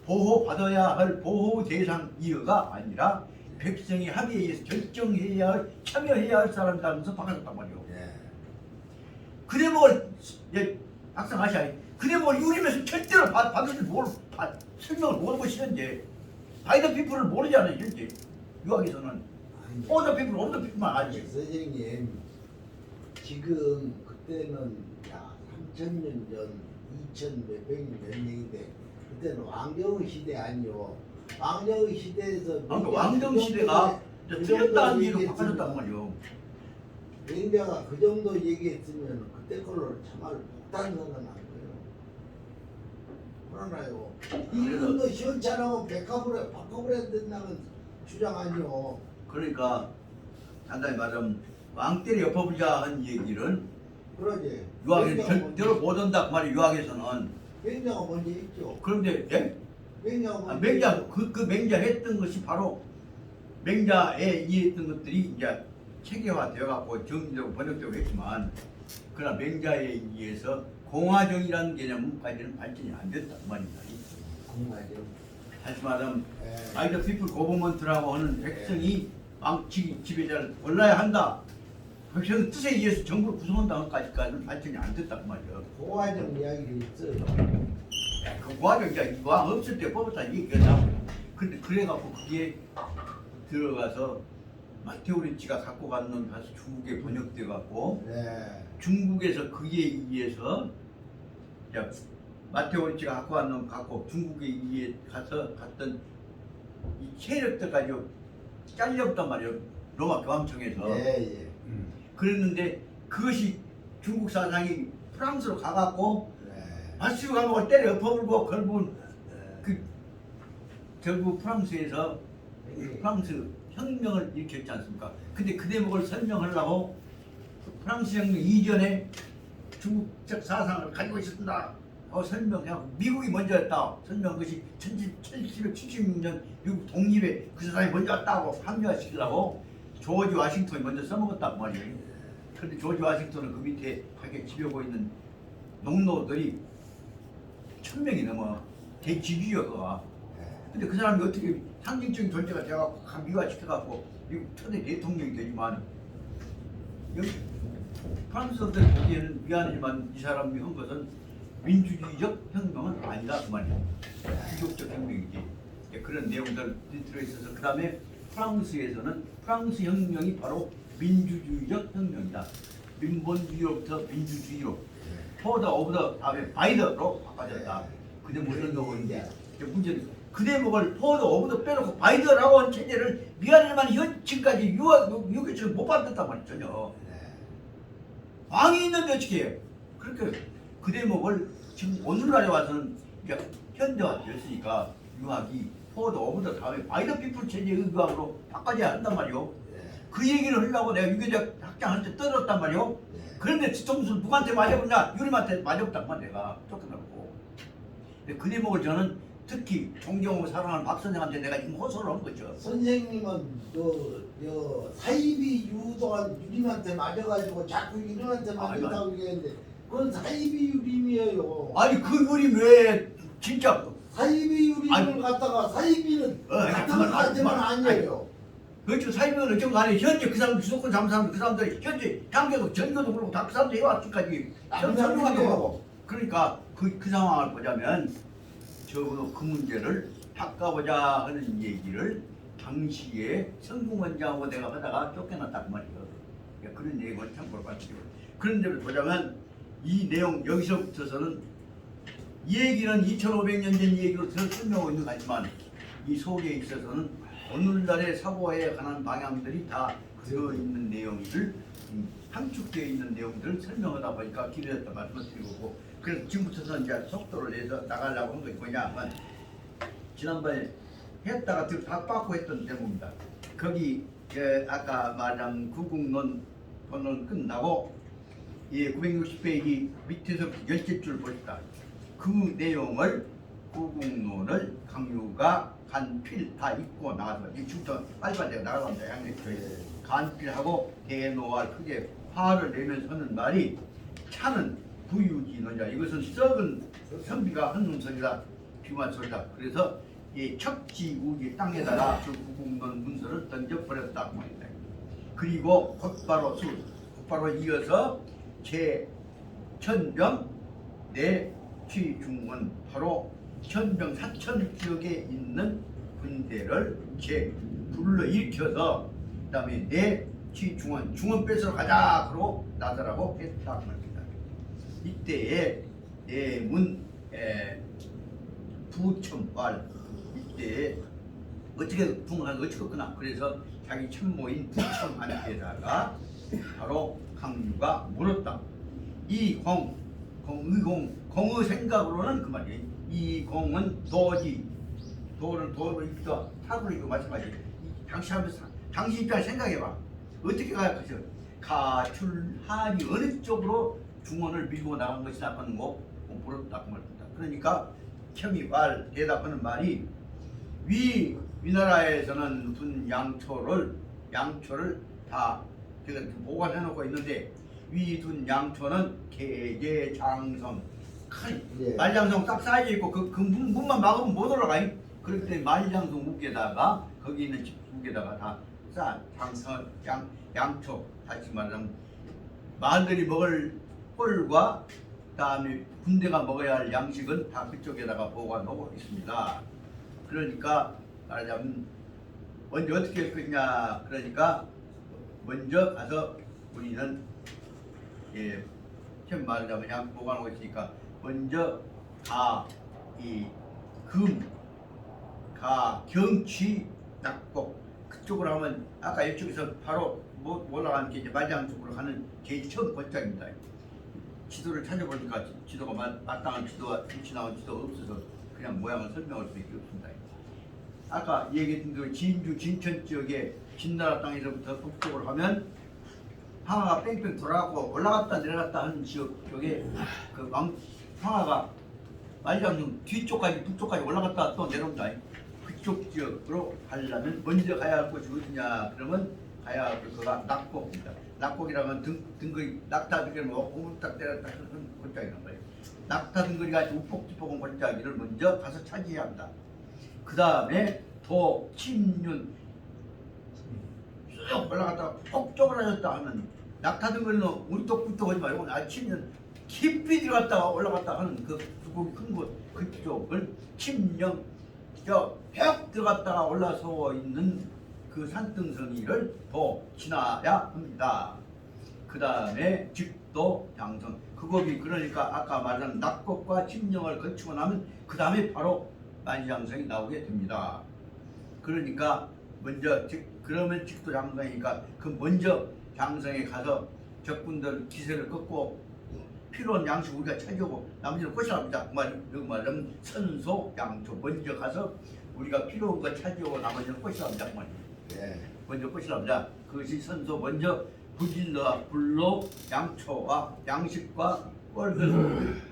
보호받아야 할 보호 대상 이어가 아니라 백성이 합의에 의해서 결정해야 할, 참여해야 할 사람이다 하면서 바꿔줬단 말이오. 네. 그 대목을 학생 아시아 그 대목을 유리면서 절대로 받으실 설명을 모르고 싫은데 바이더 피플을 모르잖아요. 현재 유학에서는 오더 피플, 오더 피플만 알지. 선생님 지금 그때는 3,000년 전 2,000 몇백 년인데 그때는 왕정의 시대 아니요. 왕정의 시대에서 왕정 시대가 틀렸다는 얘기로 바꿔줬단 말이오. 맹자가 그 정도 얘기했으면 그때 걸로 참말 폭탄선언 한 거예요. 그러나요. 이름도 시원찮으면 백합으로 바꿔버려야 된다는 주장 아니요. 그러니까 간단히 말하면 왕때를 엎어보자 한 얘기를 그러지. 유학에서 절대로 못 온다 그 말이 유학에서는. 맹자가 먼저 했죠. 그런데 예? 맹자가 먼저 맹자 했죠. 그 맹자 했던 것이 바로 맹자에 이해했던 것들이 이제 체계화되어 갖고 정리되고 번역되고 했지만 그러나 맹자에 의해서 공화정이라는 개념까지는 발전이 안 됐다 그 말입니다. 공화정. 다시 말하면 예. 바이 더 피플 고버먼트라고 하는 백성이 왕치 지배자를 골라야 한다. 백성의 뜻에 의해서 정부를 구성한다는 것까지는 발전이 안 됐다 그 말이에요. 공화정 이야기를 했어요. 그 공화정 이제 왕 없을 때 뽑았다 얘기가 근데 그래갖고 그게 들어가서 마테오리치가 갖고 간 놈이 가서 중국에 번역돼 갖고 네. 중국에서 그에 의해서 마테오리치가 갖고 간 놈 갖고 중국에 의해 갔던 이 세력들까지 잘려붙단 말이에요. 로마 교황청에서. 예, 예. 그랬는데 그것이 중국 사상이 프랑스로 가갖고 네. 마시고 감옥을 때려 엎어불고 결국은 네. 결국 프랑스에서 네. 프랑스 혁명을 일으켰지 않습니까? 근데 그 대목을 설명하려고 프랑스 혁명 이전에 중국적 사상을 가지고 있었다 설명하고 미국이 먼저였다 설명한 것이 1776년 미국 독립에 그 사람이 먼저 왔다고 합리화시키려고 조지 와싱턴이 먼저 써먹었단 말이에요. 그런데 조지 와싱턴은 그 밑에 자기 지배하고 있는 농노들이 1,000명이 넘어 대지주의였거든. 근데 그 사람이 어떻게 상징적인 존재가 되어갖고 미화시켜갖고 미국 초대 대통령이 되지만 여기 프랑스들 보기에는 미안하지만 이 사람이 한 것은 민주주의적 혁명은 아니다 그 말이에요. 귀족적 혁명이지. 그런 내용들이 들어있어서 그 다음에 프랑스에서는 프랑스 혁명이 바로 민주주의적 혁명이다. 민본주의로부터 민주주의로 포더 오브 더 다음에 바이더로 바꿔졌다. 근데 무슨 경우인데 문제는 그 대목을 포더 오브 더 빼놓고 바이더라고 한 체제를 미안하지만 현지까지 유교처럼 못 받았단 말이죠. 전혀. 왕이 있는데 어떻게 해요? 그렇게 그 대목을 지금 오늘날에 와서는 현대화 됐으니까 유학이 포더 오브 더 다음에 바이더 피플 체제의 의학으로 바꿔야 한단 말이오. 그 얘기를 하려고 내가 유교적 학장할 때 떨었단 말이오. 그런데 뒤통수를 누구한테 맞아보냐? 유림한테 맞아봤단 말이야. 내가 쫓겨나고. 근데 그 대목을 저는 특히 존경하고 사랑하는 박 선생한테 내가 지금 호소를 한 거죠. 선생님은 저 사이비 유도한 유림한테 맞아가지고 자꾸 유림한테 맞는다고 얘기했는데 그건 사이비 유림이에요. 아니 그 그림 왜 진짜 사이비 유림을 아니, 갖다가 사이비는 같은 건 하지만 아니에요. 그렇죠. 사이비는 어쩐 간에 현재 그 사람 주소권 잡은 사람 그 사람들이 현재 장교도 전교도 그렇고 다 그 사람들 해왔기까지 설명하게 하고 그러니까 그 상황을 보자면 적어도 그 문제를 바꿔보자 하는 얘기를 당시에 성공원장하고 내가 하다가 쫓겨났단 말이에요. 그러니까 그런 내용을 참고로 봤죠. 그런 점을 보자면 이 내용 여기서부터서는 이 얘기는 2500년 전 얘기로 설명하고 있는 것 같지만 이 속에 있어서는 오늘날의 사고에 관한 방향들이 다 들어있는 내용들 함축되어 있는 내용들을 설명하다 보니까 기대했다 말씀을 드리고 그래서 지금부터는 이제 속도를 내서 나가려고 한 것이 뭐냐면 지난번에 했다가 박받고 했던 제목입니다. 거기 아까 말한 구국론 본론 끝나고 960페이지 밑에서 10줄 보시다. 그 내용을 구국론을 강유가 간필 다 읽고 나서 지금부터 빨리빨리 나가갑니다. 양력조에 간필하고 대노와 크게 화를 내면서 하는 말이 차는 부유지노자 이것은 썩은 선비가 하는 소리다 비만 소리다. 그래서 이 척지우기 땅에다가 그 구국론 문서를 던져버렸다고 합니다. 그리고 곧바로 이어서 제 천병 내 취중은 바로 천병 사천 지역에 있는 군대를 불러일으켜서 그 다음에 내 취중원 중원 뺏으러 가자 그러고 나서라고 했다고 합니다. 이때에 내문 부천왈 이때 어떻게 붕한 어찌겠구나 그래서 자기 참모인 부천한테다가 바로 강유가 물었다. 이 공의 생각으로는 그 말이에요. 이 공은 도로 있어 타고 이거 마찬가지. 당시 입장 생각해봐. 어떻게 가야겠어? 가출하리 어느 쪽으로 중원을 밀고 나간 것이다 하는 거 물었다 그 말입니다. 그러니까 첨이발 대답하는 말이 위나라에서는 둔 양초를 다 제가 보관해놓고 있는데 위둔 양초는 계제장성 큰 말장성 딱 쌓여 있고 그 문만 막으면 못 올라가요. 그렇기 때문에 말장성 무게다가 거기 있는 집 무게다가 다 쌓아 장성 양초 다시 말하면 마늘이 먹을 꿀과 다음에 군대가 먹어야 할 양식은 다 그쪽에다가 보관하고 있습니다. 그러니까 말하자면 먼저 어떻게 할 것이냐 그러니까 먼저 가서 우리는 처음 말하자면 양 보관하고 있으니까 먼저 경치 낙곡 그쪽으로 하면 아까 이쪽에서 바로 못 올라가는 게 이제 말장 쪽으로 가는 제일 처음 번짝입니다. 지도를 찾아보니까 지도가 마땅한 지도와 빛이 나온 지도가 없어서 그냥 모양을 설명할 수밖에 없습니다. 아까 얘기했던 그 진주 진천 지역에 진나라 땅에서부터 북쪽으로 하면 황하가 뺑뺑 돌아가고 올라갔다 내려갔다 하는 지역 쪽에 그 황하가 말장중 뒤쪽까지 북쪽까지 올라갔다 또 내려온다. 그쪽 지역으로 가려면 먼저 가야 할 곳이 어디냐 그러면 가야 할 거가 낙곡입니다. 낙곡이라면 등거리 낙타 등거리 뭐 오물딱 내렸다 하는 골짜기란 말이에요. 낙타 등거리가 우폭지폭한 골짜기를 먼저 가서 차지해야 한다. 그 다음에 도 침륜 쭉 올라갔다가 폭 쪼그라졌다 하는 낙타 등거리는 울떡불떡 하지 말고 침륜 깊이 들어갔다가 올라갔다 하는 그 두곡이 큰 곳 그쪽을 침령 벽 들어갔다가 올라서 있는 그 산등성이를 더 지나야 합니다. 그 다음에 직도 양성 그곡이 그러니까 아까 말한 낙곡과 침령을 거치고 나면 그 다음에 바로 만시장성이 나오게 됩니다. 그러니까 먼저 그러면 직도 장성이니까 그 먼저 장성에 가서 적군들 기세를 꺾고 필요한 양식 우리가 찾아오고 나머지는 꼬시랍니다. 그 말은 선소 양초 먼저 가서 우리가 필요한 거 찾아오고 나머지는 꼬시랍니다. 먼저 꼬시랍니다. 그것이 선소 먼저 부질러와 불로 양초와 양식과 뻘들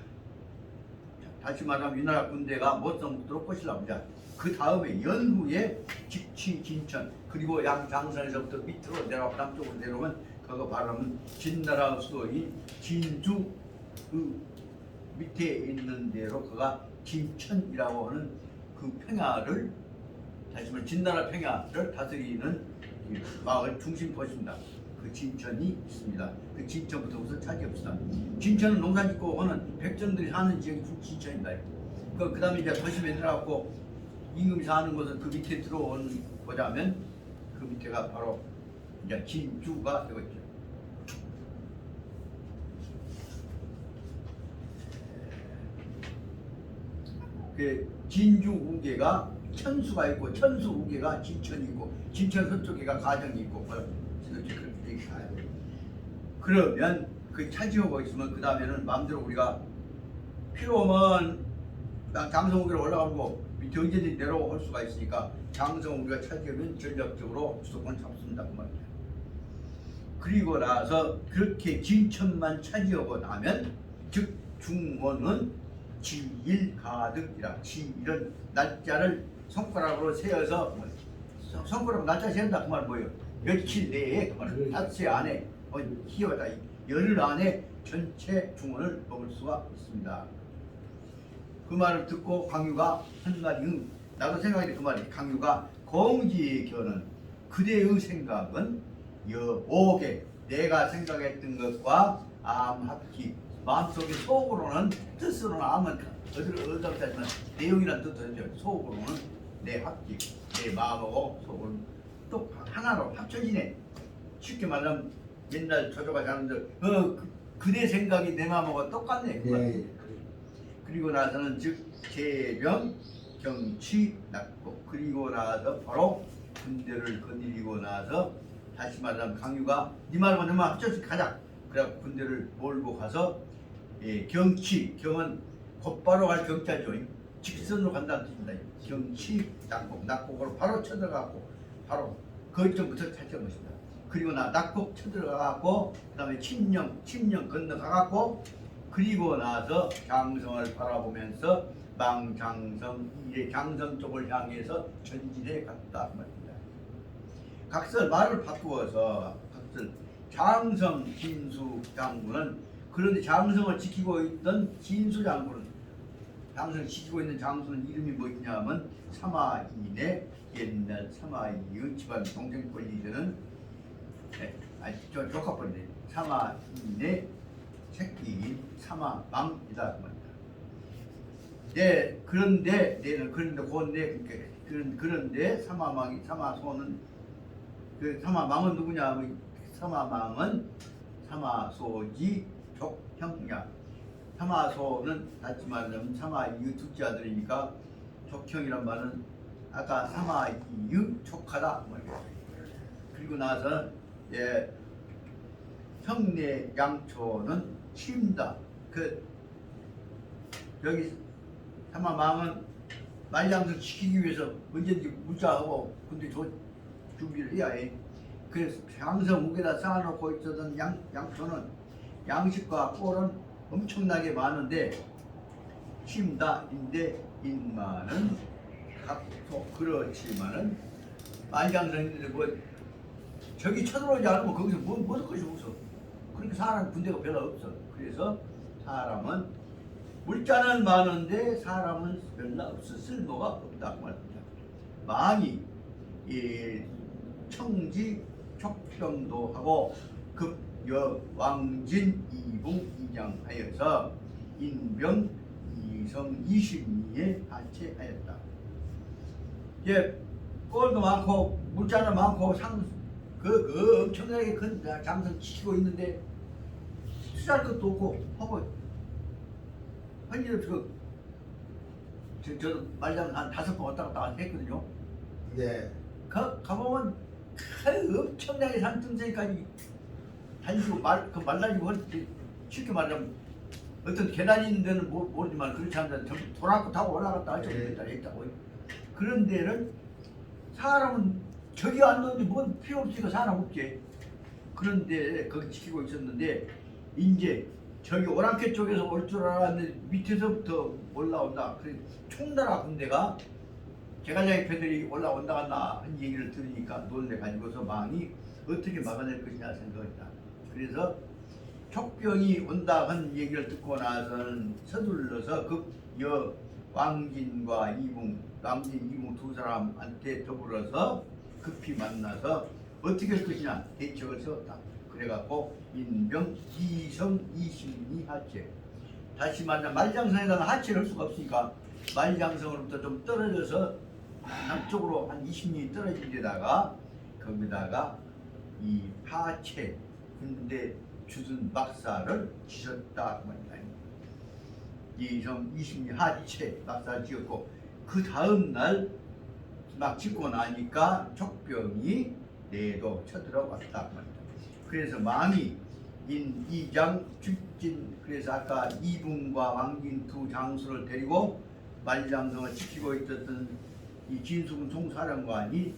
다시 말하면 우리나라 군대가 못 써먹도록 것이라고. 그 다음에 연후에 직치 진천 그리고 양장산에서부터 밑으로 내려가고 남쪽으로 내려오면 그거 말하면 진나라 수도인 진주 그 밑에 있는 데로 그가 진천이라고 하는 그 평야를 다시 말해 진나라 평야를 다스리는 이 마을 중심 도시입니다. 그 진천이 있습니다. 그 진천부터 우선 차지합시다. 진천은 농사짓고 하는 백성들이 사는 지역이 진천입니다. 그 다음에 이제 도심에 들어가고 임금이 사는 곳은 그 밑에 들어온 거자면 그 밑에가 바로 이제 진주가 되겠죠. 그 진주 우계가 천수가 있고 천수 우계가 진천이 있고 진천 서쪽에가 가정이 있고 그렇게 얘기해요. 그러면 그 차지하고 있으면 그 다음에는 마음대로 우리가 필요하면 장성우계로 올라가고 밑에 언제든지 내려오고 할 수가 있으니까 장성우계가 차지하면 전략적으로 주도권 잡습니다. 그 말이에요. 그리고 나서 그렇게 진천만 차지하고 나면 즉 중원은 지일 가득이라 지일은 날짜를 손가락으로 세어서 손가락 날짜 세운다 그 말 뭐예요? 며칠 내에 그 말 닷새 안에 희어다 열흘 안에 전체 중원을 먹을 수가 있습니다. 그 말을 듣고 강유가 한 말이 나도 생각이 그 말이 강유가 공지의 견은 그대의 생각은 여오게 내가 생각했던 것과 암합기 마음속에 속으로는 뜻으로는 암은 어디로 어디까지만 내용이란 뜻을 속으로는 내 합기 내 마음하고 속은 또 하나로 합쳐지네. 쉽게 말하면 옛날 조조가 자는들 그대 생각이 내 마음하고 똑같네. 네. 그리고 나서는 즉 재병 경치 낙고 그리고 나서 바로 군대를 거느리고 나서 다시 말하면 강유가 네 말과 내 말 합쳐서 가자. 그래갖고 군대를 몰고 가서 경치 경은 곧바로 갈 경자죠. 직선으로 간다는 뜻입니다. 경치 낙곡 낙곡으로 바로 쳐들어가고 바로 거점부터 차지한 것입니다. 그리고 낙곡 쳐들어가고 그 다음에 침령 건너가갖고 그리고 나서 장성을 바라보면서 망장성 이래 장성 쪽을 향해서 전진해 갔다 말입니다. 각설 말을 바꾸어서 각설 장성 진수 장군은 그런데 장성을 지키고 있던 진수 장군은 장성을 지키고 있는 장수는 이름이 뭐냐면 사마이네 옛날 사마이의 집안 동생 권리 되는 저 조카뻘이네 사마이네 새끼인 사마망이다 말입니다. 네 그런데 내는 그런데 사마소는 그 사마망은 누구냐? 사마망은 사마소지 족형야. 사마소는 다시 말하면 사마이의 둘째 아들이니까 족형이란 말은 아까 사마이의 족하다 말이에요. 그리고 나서 형내 양초는 침다. 여기 사마망은 말장성 지키기 위해서 언제든지 물자하고 근데 준비를 해야 해. 그래서 장성 무게다 쌓아놓고 있었던 양초는 양식과 꼴은 엄청나게 많은데 침다인데 인마는 각소 그렇지만은 말장성인데 뭐 저기 쳐들어오지 않으면 거기서 먹을 것이 없어. 그러니까 사람 군대가 별로 없어. 그래서 사람은 물자는 많은데 사람은 별로 없어. 쓸모가 없다 말입니다. 망이 청지 촉평도 하고 급여 왕진 이봉 이장하여서 인병 이성 22에 단체하였다. 꼴도 많고 물자는 많고 그 엄청나게 큰 장성 지키고 있는데 투자할 것도 없고 하고 한일에 저도 말자면 한 5번 왔다 갔다 했거든요. 네. 가보면 엄청나게 산등성이까지 다니고 그 말라지고 쉽게 말하면 어떤 계단이 있는 데는 모르지만 그렇지 않은 데는 전부 돌아고 타고 올라갔다 했다고. 그런 데는 사람은 저기 앉는데 뭔 필요 없으니까 사람 없지. 그런데 거기 지키고 있었는데 이제 저기 오랑캐 쪽에서 올 줄 알았는데 밑에서부터 올라온다. 그 총나라 군대가 제갈량의 패들이 올라온다 갔나 한 얘기를 들으니까 놀래가지고서 망이 어떻게 막아낼 것이냐 생각했다. 그래서 촉병이 온다 한 얘기를 듣고 나서는 서둘러서 급여 왕진과 이붕, 왕진, 이붕 두 사람한테 더불어서 급히 만나서 어떻게 할 것이냐 대책을 세웠다. 그래갖고 인병 이성 이심이 하체. 다시 말하면 말장성에다가 하체를 할 수가 없으니까 말장성으로부터 좀 떨어져서 남쪽으로 한 20리 떨어진 데다가 거기다가 이 하체 군대 주둔 막사를 지었다 그 말이다. 이성 20리 하체 막사를 지었고 그 다음 날 막 짓고 나니까 촉병이 내도 쳐들어왔다 그 말이다. 그래서 망이 인이장 죽진 그래서 아까 이붕과 왕진 두 장수를 데리고 말장성을 지키고 있었던 이 진수군 총사령관이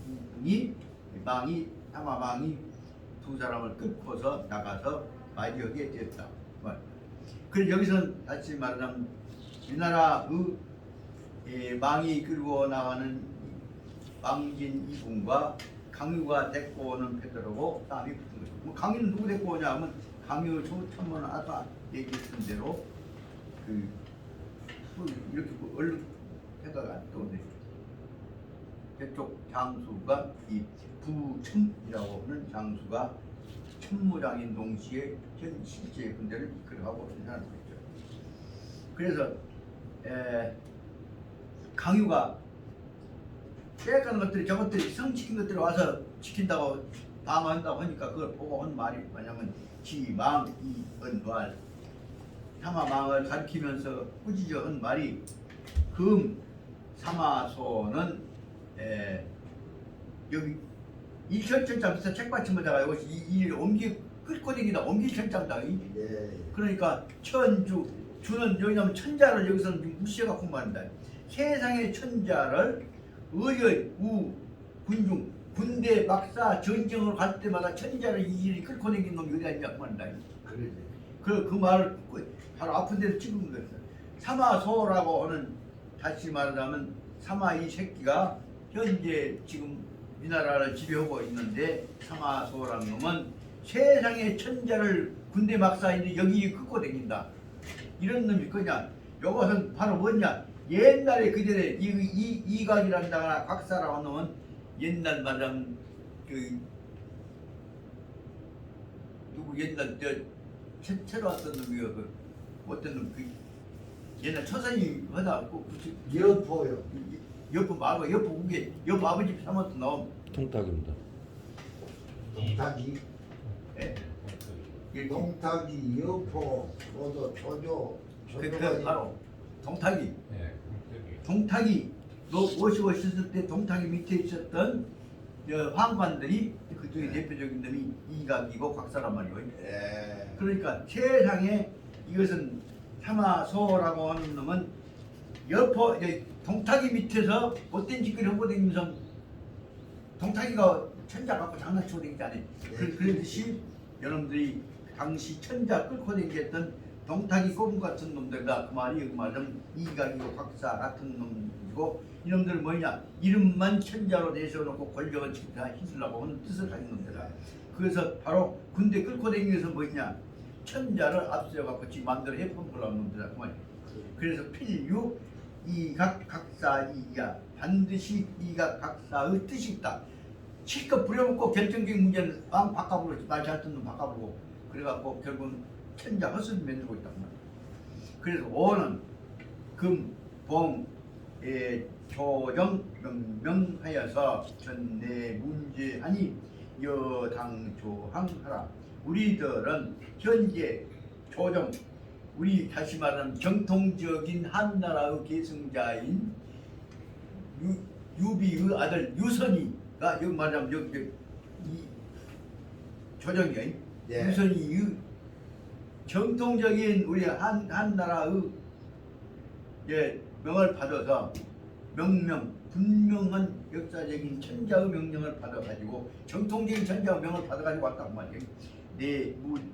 망이 사마망이 두 사람을 끊고서 나가서 맞이하게 됐다. 그래서 여기서는 다시 말하자면 우리나라의 망이 끌고 나가는 왕진 이붕과 강유가 데리고 오는 패들하고 싸움이 붙은 거죠. 뭐 강유는 누구 데리고 오냐 하면 강유 참모는 아까 얘기했던 대로 이렇게 얼른 패다가 또 저쪽 장수가 이 부첨이라고 하는 장수가 천무장인 동시에 현 실제 군대를 이끌어가고 있는 사람이죠. 그래서 강유가 빼앗간 것들이 저것들이 성시킨 것들이 와서 지킨다고 방어한다고 하니까 그걸 보고 한 말이 뭐냐면 지망 이언왈 사마망을 가리키면서 꾸짖어 한 말이 금 사마소는 여기 일천천장에서 책받침에다가 이것이 이 옮기 끌고 다니다 옮기천장다. 그러니까 주는 여기냐면 천자를 여기서는 좀 무시해갖고 말한다. 세상의 천자를 의의 우 군중 군대 막사 전쟁을 갈 때마다 천자를 이리 끌고 다니는 놈이 어디 있냐 그 말한다. 그 말을 바로 아픈 데를 찍은 거였어. 사마소라고 하는 다시 말하자면 사마 이 새끼가 현재 지금 이 나라를 지배하고 있는데 사마소라는 놈은 세상의 천자를 군대 막사인데 여기 끌고 다닌다. 이런 놈이 거냐? 이것은 바로 뭐냐? 옛날에 그전에 이각이란다거나 각사라고 놈은 옛날 말하면 누구 옛날 채로 왔던 놈이요. 어떤 놈 옛날 처사님 하다 여포요. 여포 말고 여포 우게 여포 아버지 삼았던 놈 통닭입니다. 동탁이 예. 동탁이 여포 모두 조조 바로 동탁이 예, 동탁이 오시고 있었을 때 동탁이 밑에 있었던 황관들이 그중에 대표적인 놈이 이각이고 곽사란 말이에요. 그러니까 세상에 이것은 사마소라고 하는 놈은 여포 동탁이 밑에서 못된 짓거리 하고 다니면서 동탁이가 천자 갖고 장난치고 다니지 않아요. 그러듯이 여러분들이 당시 천자 끌고 다니겠던 동탁이 꼬분 같은 놈들과 그 말이 그 말은 이각이고 곽사 같은 놈이고 이놈들 뭐냐 이름만 천자로 내세워놓고 권력을 지키다 휘둘라고 하는 뜻을 가진 놈들이다. 그래서 바로 군대 끌고 다니기 위해서 뭐냐 천자를 앞세워갖고 지 마음대로 해품으로 하는 놈들이다 그 말이에요. 그래서 필유 이각 각사 이야 반드시 이각 각사의 뜻이 있다. 실컷 부려먹고 결정적인 문제는 왕 바꿔보고 말 잘 듣는 바꿔보고 그래갖고 결국은 천자 헛소리 만들고 있단 말이에요. 그래서 오는 금, 봉, 조정, 명명하여서 전내 문제하니 여당조항하라. 우리들은 현재 조정, 우리 다시 말하면 정통적인 한나라의 계승자인 유비의 아들 유선이가 여기 말하자면 여기 이 조정이에요. 유선이의 정통적인 우리 한나라의 명을 받아서 분명한 역사적인 천자의 명령을 받아가지고 정통적인 천자의 명을 받아가지고 왔단 말이에요.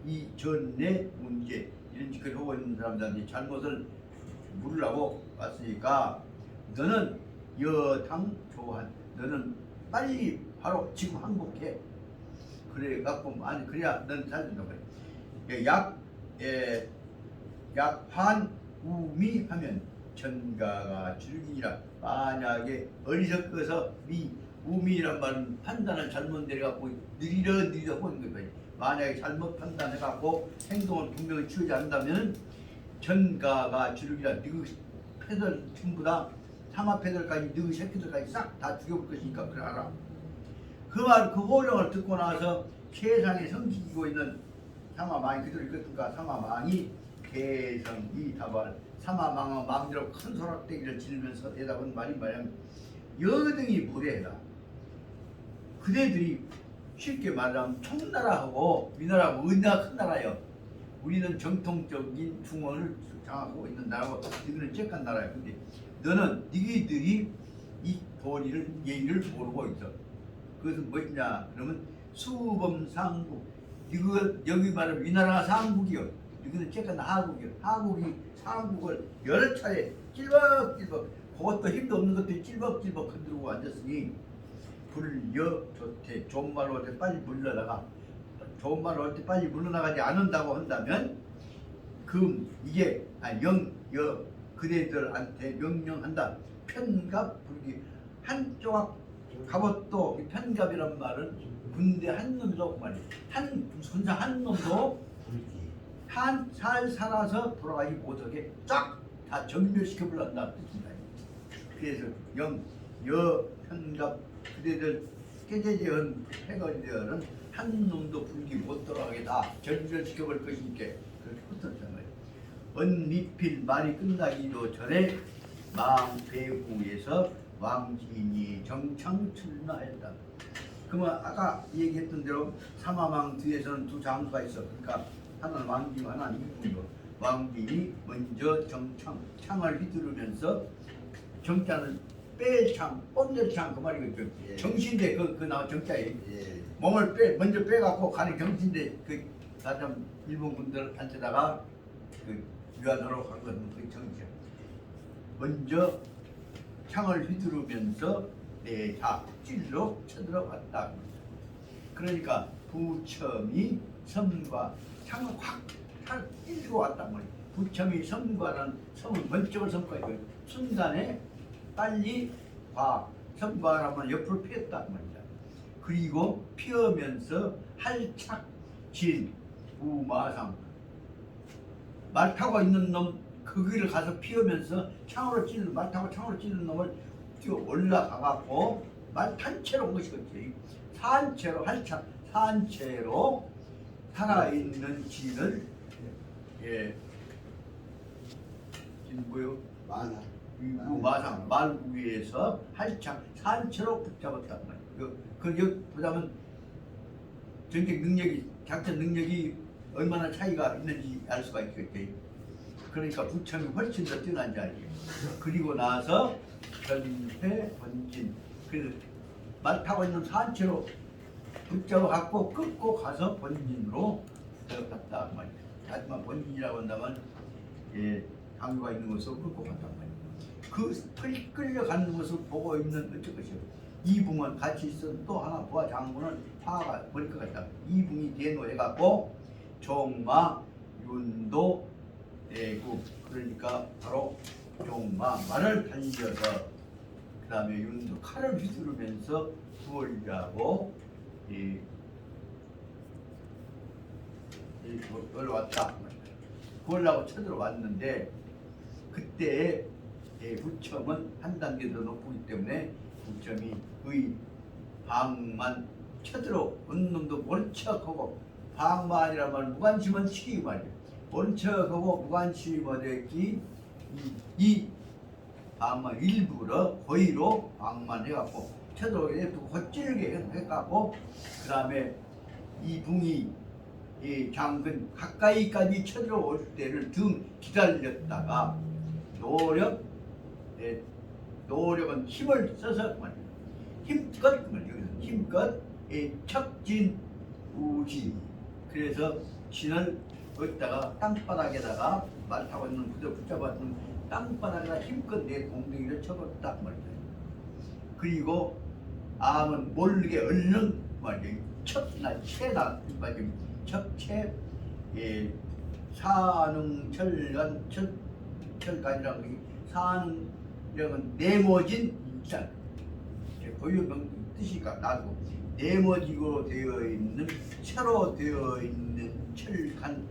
이 전내 문제 인식을 하고 있는 사람들한테 잘못을 물으라고 왔으니까 너는 여당 조한 너는 빨리 바로 지금 항복해. 그래 갖고 아니 그래야 너는 살린단 말이야. 약환 우미 하면 전가가 줄기니라. 만약에 어리석어서 우미란 말은 판단을 잘못 내려갖고 느리러 보는 거예요. 만약에 잘못 판단해갖고 행동을 분명히 취하지 않는다면 전가가 주력이라 너희 패들 전부 다 사마 패들까지 너희 새끼들까지 싹 다 죽여볼 것이니까 그래 알아. 그 말 그 호령을 듣고 나서 세상에 성기고 있는 사마망이 그대로 있겠든가. 사마망이 개성이 다발 사마망은 마음대로 큰 소락대기를 지르면서 대답은 말이 뭐냐면 여등이 무례하다. 그대들이 쉽게 말하면 청나라하고 위나라하고 어디나 큰 나라예요. 우리는 정통적인 중원을 장악하고 있는 나라고 너희는 쬐깐 나라야. 근데 너는 너희들이 이 도리를 예의를 모르고 있어. 그것은 뭐냐 그러면 수범상국. 이거 여기 말하면 위나라가 상국이요. 너희는 쬐깐 하국이요. 하국이 상국을 여러 차례 찔벅찔벅 그것도 힘도 없는 것들이 찔벅찔벅 흔들고 앉았으니 불려 좋대. 좋은 말로 할 때 빨리 물러나가. 좋은 말로 할 때 빨리 물러나가지 않는다고 한다면 이게 여 그대들한테 명령한다. 편갑 불기 한 조각 갑옷도 편갑이란 말은 군대 한 놈도 말이야. 군사 한 놈도 살 살아서 돌아가지 못하게 쫙 다 전멸시켜 불란다는 뜻입니다. 그래서 여 편갑 그대들 깨제지은 패거리들은 한 놈도 불기 못 돌아가게 다 전멸시켜볼 것이니까 그렇게 붙었단 말이에요. 언미필 말이 끝나기도 전에 망배후에서 왕진이 정창 출마했다. 그러면 아까 얘기했던 대로 사마망 뒤에서는 두 장수가 있어. 그러니까 하나는 왕진 하나는 이분이고 왕진이 먼저 창을 휘두르면서 정자는 빼창, 뻔절창 그 말이거든요. 예. 정신대 그 나와 정자에 예. 몸을 먼저 빼갖고 가는 정신대 그 사람 일본 군들한테다가 그 유한하러 간 것은 그 정신. 먼저 창을 휘두르면서 내자 찔러 쳐들어갔다. 그러니까 부첨이 섬과 창을 확 찔고 왔단 말이에요. 부첨이 섬과는 섬은 먼쪽을 섬과이고 순간에 빨리 섬과라면 옆으로 피었단 말이야. 그리고 피우면서 할착진 우마상 말 타고 있는 놈 거기를 가서 피우면서 말 타고 창으로 찌르는 놈을 뛰어 올라가갖고 말 탄 채로 온 것이겠지. 산채로 산채로 살아있는 진을 진 뭐요? 마상 말 위에서 산채로 붙잡았단 말이에요. 여기 보자면 전쟁 능력이 작전 능력이 얼마나 차이가 있는지 알 수가 있겠지. 그러니까 부첨이 훨씬 더 뛰어난 자리예요. 그리고 나서 전회 번진 그래서 말 타고 있는 산채로 붙잡아 갖고 끌고 가서 번진으로 들어갔다 말이에요. 하지만 번진이라고 한다면 강요가 있는 것으로 끌고 간단 말이에요. 그 끌려가는 것을 보고 있는 어쩔 것이요. 이붕은 같이 있던 또 하나 부하 장군은 화가 버릴 것 같다. 이붕이 대노해갖고 종마 윤도 대구 그러니까 바로 종마 말을 달려서 그 다음에 윤도 칼을 휘두르면서 구월이라고 올라왔다. 구월라고 쳐들어왔는데 그때 부첨은 한 단계 더 높기 때문에 부첨이 의 방만 쳐들어온 놈도 모른 척하고 방만이란 말 무관심은 치기 말이에요. 모른 척하고 무관심 어됐기 이 방만 일부러 고의로 방만 해갖고 쳐들어오게 냅두고 헛질게 해갖고 그 다음에 이 붕이 이 장근 가까이까지 쳐들어올 때를 등 기다렸다가 노력은 힘을 써서 말이에요. 힘껏 힘껏 척진 우지 그래서 진을 어디다가 땅바닥에다가 말 타고 있는 부대 붙잡았는 땅바닥에다 힘껏 내 동댕이를 쳐봤다 말이야. 그리고 암은 모르게 얼른 말이야. 척나 채나 말이야. 척채 사능철간 철간이라는 게 사능이라는 네모진 일자. 고유명 뜻이니까 나도 네모지고 되어 있는 채로 되어 있는 철간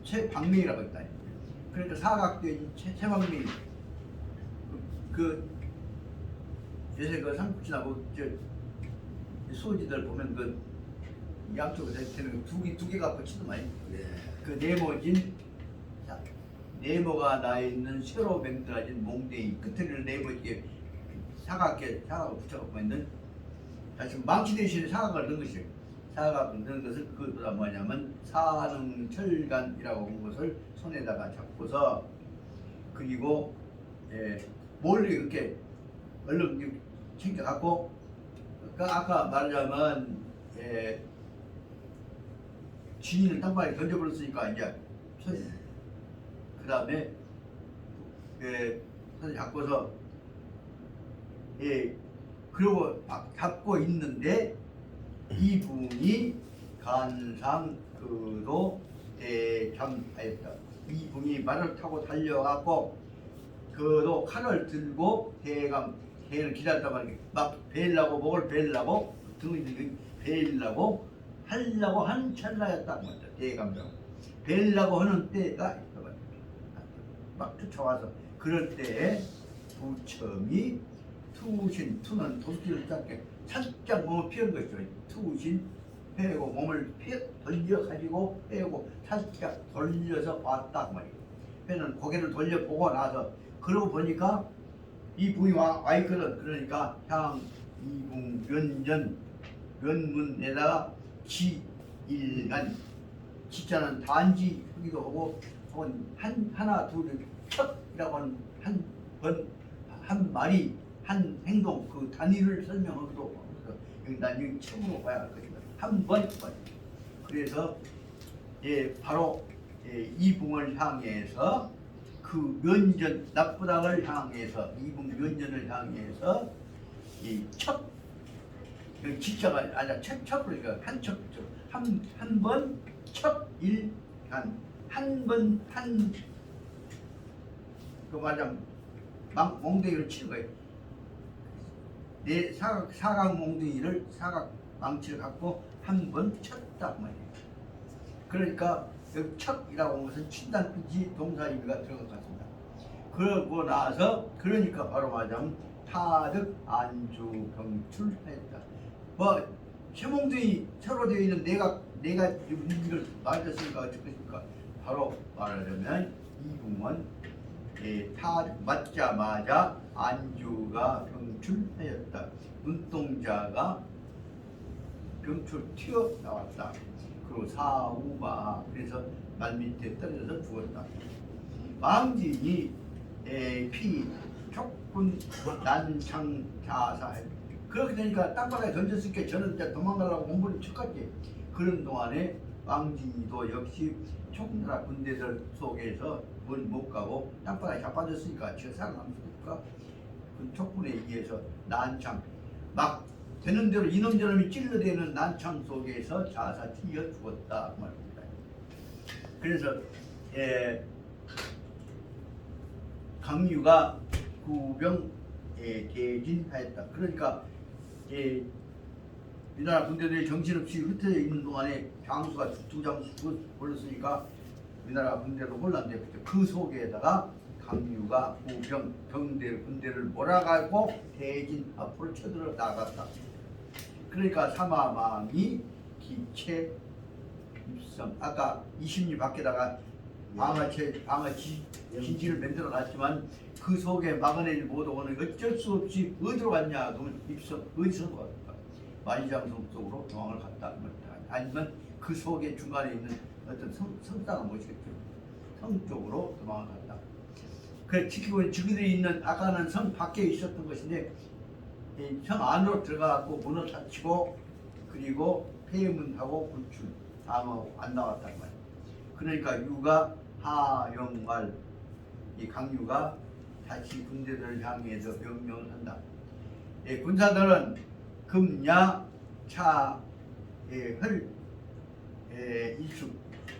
채방맹이라고 했다. 그러니까 사각된 채방맹이 요새 그 삼국지나고 저 소지들 보면 그 양쪽에 되는 두 개가 붙이더만. 예. 그 네모진 네모가 나 있는 세로 맹들어진 몽댕이 끝을 네모지게 사각을 붙여갖고 있는 다시 망치 대신에 사각을 넣은 것이에요. 사각을 넣은 것을 그것보다 뭐냐면 사능철간이라고 한 것을 손에다가 잡고서 그리고 멀리 이렇게 얼른 챙겨갖고 아까 말하자면 진이를 땅바닥에 던져버렸으니까 이제 그 다음에 손에 잡고서 그러고 잡고 있는데 이붕이 간상그도 대잠하였다. 이붕이 말을 타고 달려갖고 그도 칼을 들고 개를 기다렸단 말이야. 막 베려고 목을 베려고 등을 베려고 하려고 한 찰나였다 말이야. 대감정 베려고 하는 때가 있단 말이야. 막 쫓아와서 그럴 때에 부첨이 투신, 투는 도끼를 짧게 살짝 몸을 피운 것이죠. 투신 빼고 몸을 돌려가지고 빼고 살짝 돌려서 봤다 말이에요. 빼는 고개를 돌려보고 나서 그러고 보니까 이 붕이 와 있거든. 그러니까 향 이붕 면전 면문에다가 지일간 지자는 단지 하기도 하고 혹은 하나 둘 척이라고 하는 한 말이 한 행동 그 단위를 설명하기도 하고 여기 난 여기 처음으로 봐야 할 것이다. 한 번 그래서 바로 이붕을 향해서 그 면전 나쁘다를 향해서 이붕 면전을 향해서 이 척 지자가 아니라 척 그러니까 한번 척일간 한번 그 말하자면 몽둥이를 치는 거예요. 내 사각 몽둥이를 사각 망치를 갖고 한 번 쳤다 말이에요. 그러니까 여기 척이라고 하는 것은 친다는 뜻이 동사 의미가 들어간 것 같습니다. 그러고 나서 그러니까 바로 말하자면 타득 안주 병출했다. 뭐 쇠몽둥이 서로 되어 있는 내가 이걸 맞았으니까 어떻겠습니까? 바로 말하자면 이붕은 타 맞자마자 안주가 병출하였다. 눈동자가 병출 튀어나왔다. 그리고 사우마 그래서 말밑에 떨어져서 죽었다. 망진이 피 촉군 난창 자사해. 그렇게 되니까 땅바닥에 던졌으니까 저는 이제 도망가려고 몸부림 쳤겠지. 그런 동안에 왕진이도 역시 총나라 군대들 속에서 못 가고 땅바닥에 자빠졌으니까 제가 살아남습니까? 그 촉군에 의해서 난창 막 되는 대로 이놈저놈이 찔러대는 난창 속에서 자사 튀어 죽었다 그 말입니다. 그래서 강유가 구병에 대진하였다. 그러니까 우리나라 군대들이 정신없이 흩어져 있는 동안에 장수가 두 장수 올렸으니까 우리나라 군대도 혼란됐죠. 그 속에다가 강유가 군대를 몰아가고 대진 앞으로 쳐들어 나갔다. 그러니까 사마망이 기체 입성 아까 20리 밖에다가 방어 진지를 만들어 놨지만 그 속에 막아내지 못하고는 어쩔 수 없이 어디로 갔냐 그러면 입성 어디서 갔다 만리장성 쪽으로 도망을 갔다 아니면 그 속에 중간에 있는 어떤 성당을 모시겠죠. 성 쪽으로 도망을 갔다. 그 지키고 저기들이 있는 아까는 성 밖에 있었던 것인데 성 안으로 들어가고 문을 닫히고 그리고 폐문하고 구출 다음하고 안 나왔단 말이에요. 그러니까 유가 하영말 이 강유가 다시 군대들을 향해서 명령을 한다. 군사들은 금야 차 헐 일숙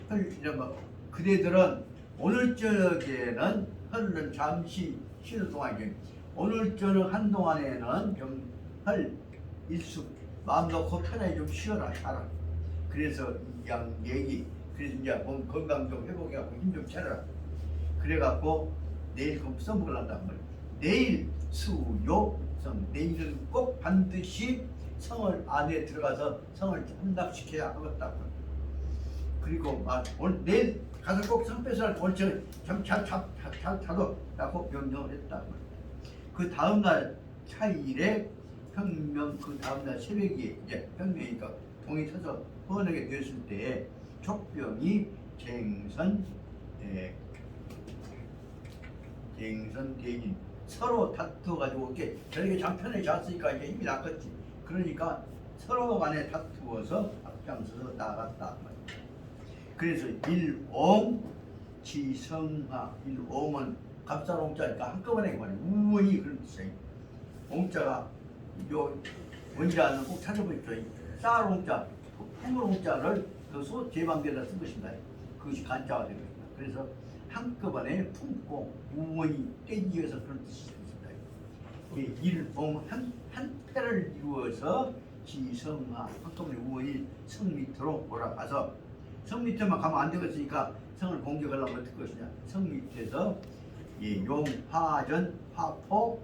헐 이런 그대들은 오늘 저녁에는 헐은 잠시 쉬는 동안이죠. 오늘 저녁 한동안에는 좀 헐 일숙 마음 놓고 편하게 좀 쉬어라 자라. 그래서 양 얘기 그래서 이제 몸 건강 좀 회복해갖고 힘 좀 차려라. 그래갖고 내일 그 써먹을 한단 말이야. 내일 수요성 내일은 꼭 반드시 성을 안에 들어가서 성을 혼납시켜야 하겠다고. 그리고 오늘 내일 가서 꼭 성패설 오늘 잘 자도 라고 명령을 했다고. 그 다음날 차일에 평명 그 다음날 새벽에 이제 평명이니까 동이 서서 헌하게 되었을 때 족병이 쟁선 대인 서로 다투어가지고 이렇게 저렇게 장편에 잤으니까 이제 힘이 났겠지. 그러니까 서로 간에 다투어서 앞장서서 나갔다. 그래서 일옹 지성하 일옹은 갑살옹자니까 한꺼번에 말이야. 우원이 그런 뜻이에요. 옹자가 요 원자는 꼭 찾아보십시오. 쌀옹자, 해물옹자를 그 제방대에다 쓴 것입니다. 그것이 간자가 되는 것입니다. 그래서 한꺼번에 품고 우원이 떼기어서 그런 뜻이 있습니다. 일옹 한 패를 이루어서 지성하 한꺼번에 우원이 성 밑으로 올라가서 성 밑에만 가면 안 되겠으니까 성을 공격하려면 어떨 것이냐. 성 밑에서 용화전 화포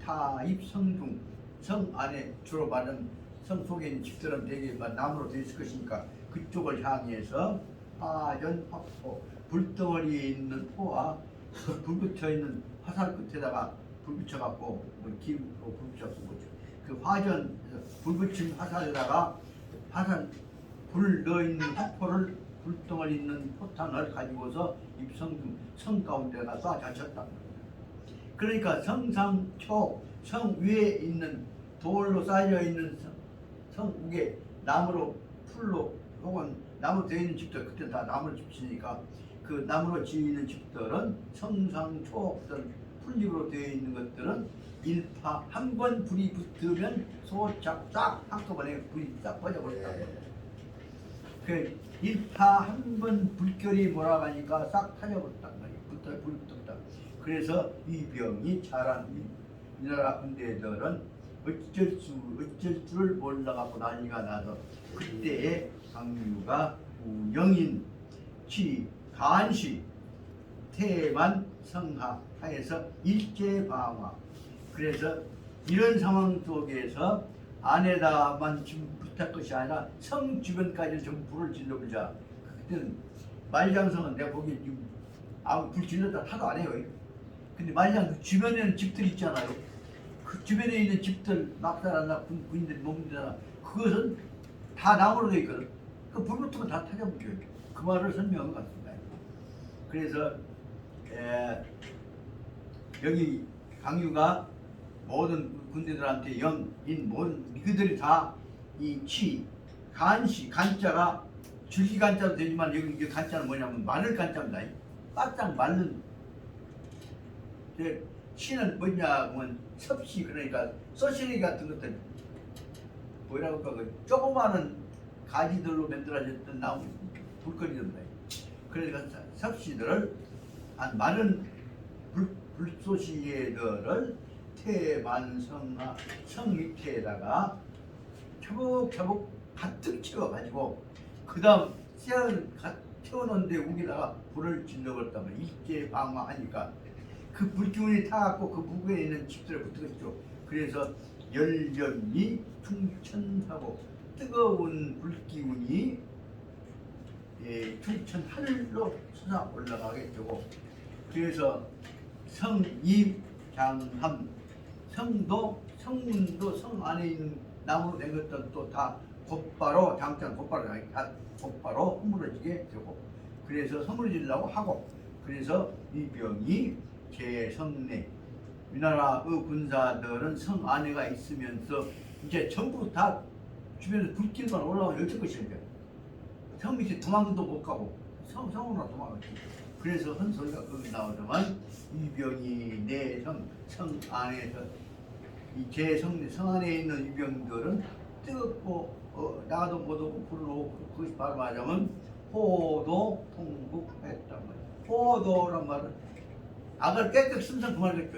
타입 성중 성 안에 주로 많은 성 속에 있는 집들은 되게 나무로 되어 있을 것이니까 그쪽을 향해서 화전 화포 불덩어리에 있는 포와 불 붙여 있는 화살 끝에다가 불 붙여갖고 김으로 불 붙여서 그 화전 불 붙인 화살에다가 화살 불 넣어 있는 화포를 불덩어리 있는 포탄을 가지고서 입성 성 가운데가 쏴 자쳤다. 그러니까 성상초 성 위에 있는 돌로 쌓여 있는 성 위에 나무로 풀로 혹은 나무 되어 있는 집들 그때 다 나무로 집지니까 그 나무로 지어있는 집들은 성상초들 풀잎으로 되어 있는 것들은 일파 한 번 불이 붙으면 소착 싹 한꺼번에 불이 싹 꺼져버렸다. 그 일파 한 번 불결이 몰아가니까 싹 타져버렸단 말이에요. 불이 붙었다. 그래서 이 병이 자란 이 나라 군대들은 어쩔 줄을 몰라갖고 난리가 나서 그때에 강유가 우영인 치 간시 태만 성하 하에서 일제방화. 그래서 이런 상황 속에서 안에다만 지금 부탁 것이 아니라 성 주변까지 좀 불을 질러보자. 그때는 말장성은 내가 보기에 지금 아무 불 질렀다 타도 안 해요. 근데 말장 주변에는 집들이 있잖아요. 그 주변에 있는 집들 막살하나 군인들이 먹는다나 그것은 다 나무로 되어 있거든. 그 불 붙으면 다 타져버려요. 그 말을 설명한 것 같습니다. 그래서 여기 강유가 모든 군대들한테 영인 모든 그들이 다 이 치 간시 간자가 줄기 간자도 되지만 여기 간자는 뭐냐면 마늘 간자입니다. 바짝 마른 치는 뭐냐면 섭씨 그러니까 소시리 같은 것들 뭐라고 할까 그 조그마한 가지들로 만들어졌던 나무 불거리입니다. 그러니까 섭씨들을 한 마른 불소시들을 태만성하 성 밑에다가 차곡차곡 가득 채워가지고 그 다음 씨앗을 채워놓은데 우기다가 불을 질러버렸다면 일제방화하니까 그 불기운이 타갖고 그 무게에 있는 집들에 붙었죠. 그래서 열연이 충천하고 뜨거운 불기운이 충천 하늘로 솟아 올라가게 되고 그래서 성임장함 성문도 성 안에 있는 나무로 된 것들은 또 다 곧바로 장장 곧바로 허물어지게 되고 그래서 허물어지려고 하고 그래서 이 병이 제성내 우리나라의 군사들은 성 안에가 있으면서 이제 전부 다 주변에서 불길만 올라오면 어쩔 것입니까? 성 밑에 도망도 못 가고 성으로 도망갔지. 그래서 헌소리가 거기 나오더만 이병이 내 성 안에서 성 안에 있는 이병들은 뜨겁고 나도 못오고 불러오고 그것이 바로 말하자면 호도 통곡했단 말이야. 호도란 말은 악을 깨끗 쓰면서 그 말을 했죠.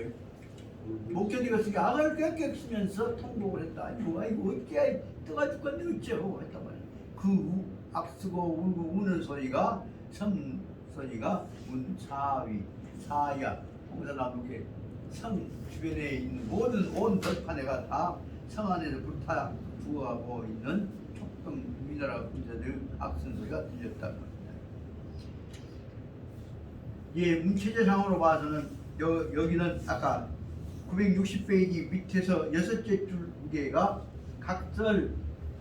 목견이가 쓰기 악을 깨끗 쓰면서 통곡을 했다. 아이고 어떻게 뜨가 죽겠네 어째요 했단 말이야. 그 악쓰고 울고 우는 소리가 성 소리가 문사위 사야 동서남북의 성 주변에 있는 모든 온 벌판에가 다 성 안에서 불타 죽어가고 있는 촉동 위나라 군사들 악순 소리가 들렸다는 겁니다. 예, 문체제상으로 봐서는 여기는 아까 960페이지 밑에서 6째 줄 무게가 각설,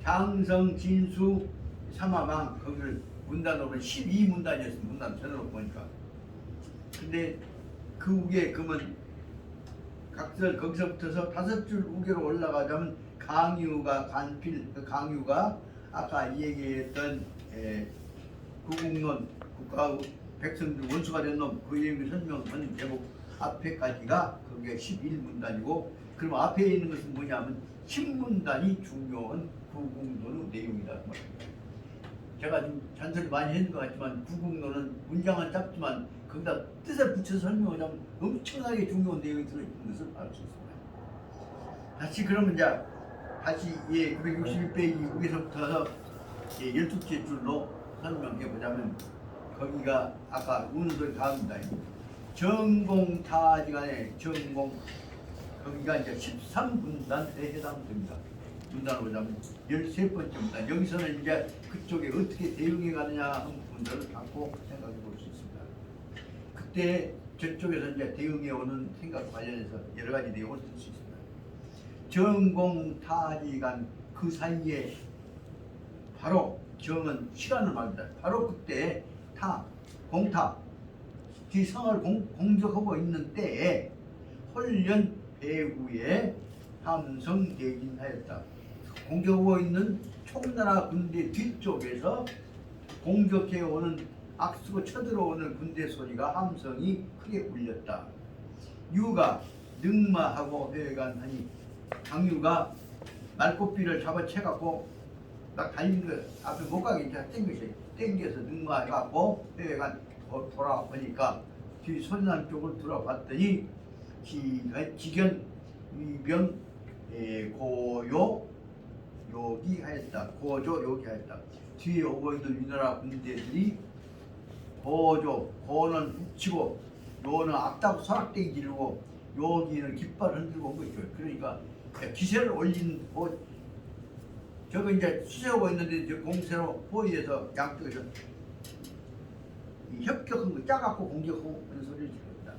장성, 진수, 삼화망 거기를 문단으로 12문단이었습니다. 문단 전으로 보니까. 근데 그 우계 그러면 각설 거기서부터서 5줄 우계로 올라가자면 강유가 간필 그 강유가 아까 얘기했던 구국론 국가 백성들 원수가 된 놈 그 얘기 설명한 제목 앞에까지가 그게 11문단이고 그럼 앞에 있는 것은 뭐냐면 10문단이 중요한 구국론의 내용이다 그 말입니다. 제가 좀 잔소리 많이 했는 것 같지만 구국론은 문장은 짧지만 거기다 뜻을 붙여서 설명하자면 엄청나게 중요한 내용이 들어있는 것을 알 수 있습니다. 다시 그러면 이제 다시 961페이지 여기서부터 12째 줄로 설명해 보자면 거기가 아까 우는 소리 다음입니다. 전공타지간의 전공 거기가 이제 13분단에 해당됩니다. 문단으로 보자면 13번째 문단. 여기서는 이제 그쪽에 어떻게 대응해 가느냐 하는 부분들을 갖고 생각해 볼 수 있습니다. 그때 저쪽에서 이제 대응해 오는 생각 관련해서 여러 가지 내용을 들 수 있습니다. 전공타지간 그 사이에 바로 정은 시간을 말합니다. 바로 그때 공타 그 성을 공격하고 있는 때에 홀련 배후에 함성 대진하였다. 공격하고 있는 총나라 군대 뒤쪽에서 공격해 오는 악수고 쳐들어오는 군대 소리가 함성이 크게 울렸다. 유가 능마하고 회관하니 강유가 말꽃비를 잡아채갖고 막 달리는 거 앞에 못 가게 이제 땡겨서 능마해갖고 회관 돌아보니까 뒤 소리난 쪽을 돌아봤더니 지견 위병 고요 요기 하였다. 고조 요기 하였다. 뒤에 오고 있는 위나라 군대들이 고는 북치고 요는 앞다고 소락대기 지르고 요기는 깃발을 흔들고 온 거죠. 그러니까 기세를 올린 저거 이제 수세하고 있는데 저 공세로 호위에서 양쪽에서 협격한 거 짜갖고 공격하고 그런 소리를 지릅니다.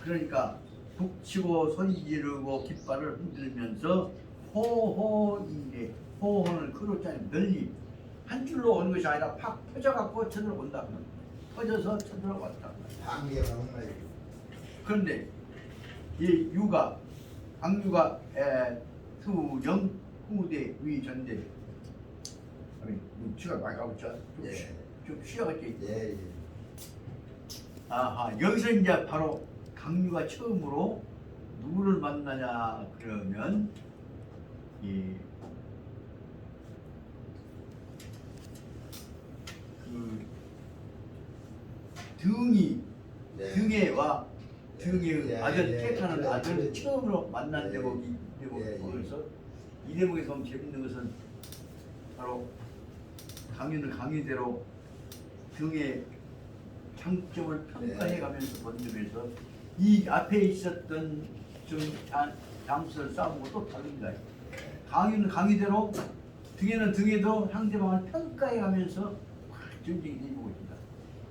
그러니까 북치고 소리 지르고 깃발을 흔들면서 호호이래 호호는 크로자니 널리 한 줄로 오는 것이 아니라 팍 퍼져갖고 쳐들어온다. 퍼져서 쳐들어왔다. 방해가 정말 그런데 이 강유가 수영 후대 위전대 눈치가 많이 가고 있죠. 좀 쉬어갔지. 예. 아하 여기서 이제 바로 강유가 처음으로 누구를 만나냐 그러면 그 등에와 등의 아들 택하는 아들을 처음으로 만난 대목이 대목에서 이 대목에서 보면 재밌는 것은 바로 강유는 강유대로 등의 장점을 평가해가면서 본 점에서 이 앞에 있었던 장수를 싸우고 또 다릅니다. 강유는 강유대로 등에는 등에도 상대방을 평가해가면서 전쟁이 되고 있습니다.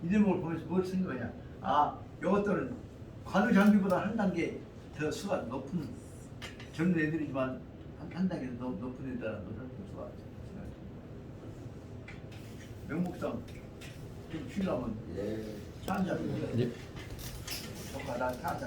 이 대목을 보면서 뭘 생각하냐? 이것들은 관우 장비보다 한 단계 더 수가 높은 젊은 애들이지만 한 단계 더 높은 애들이라는 것을 수가 생각합니다. 명목상 좀 쉬려면 차 한잔 예. 조카 나 차 한잔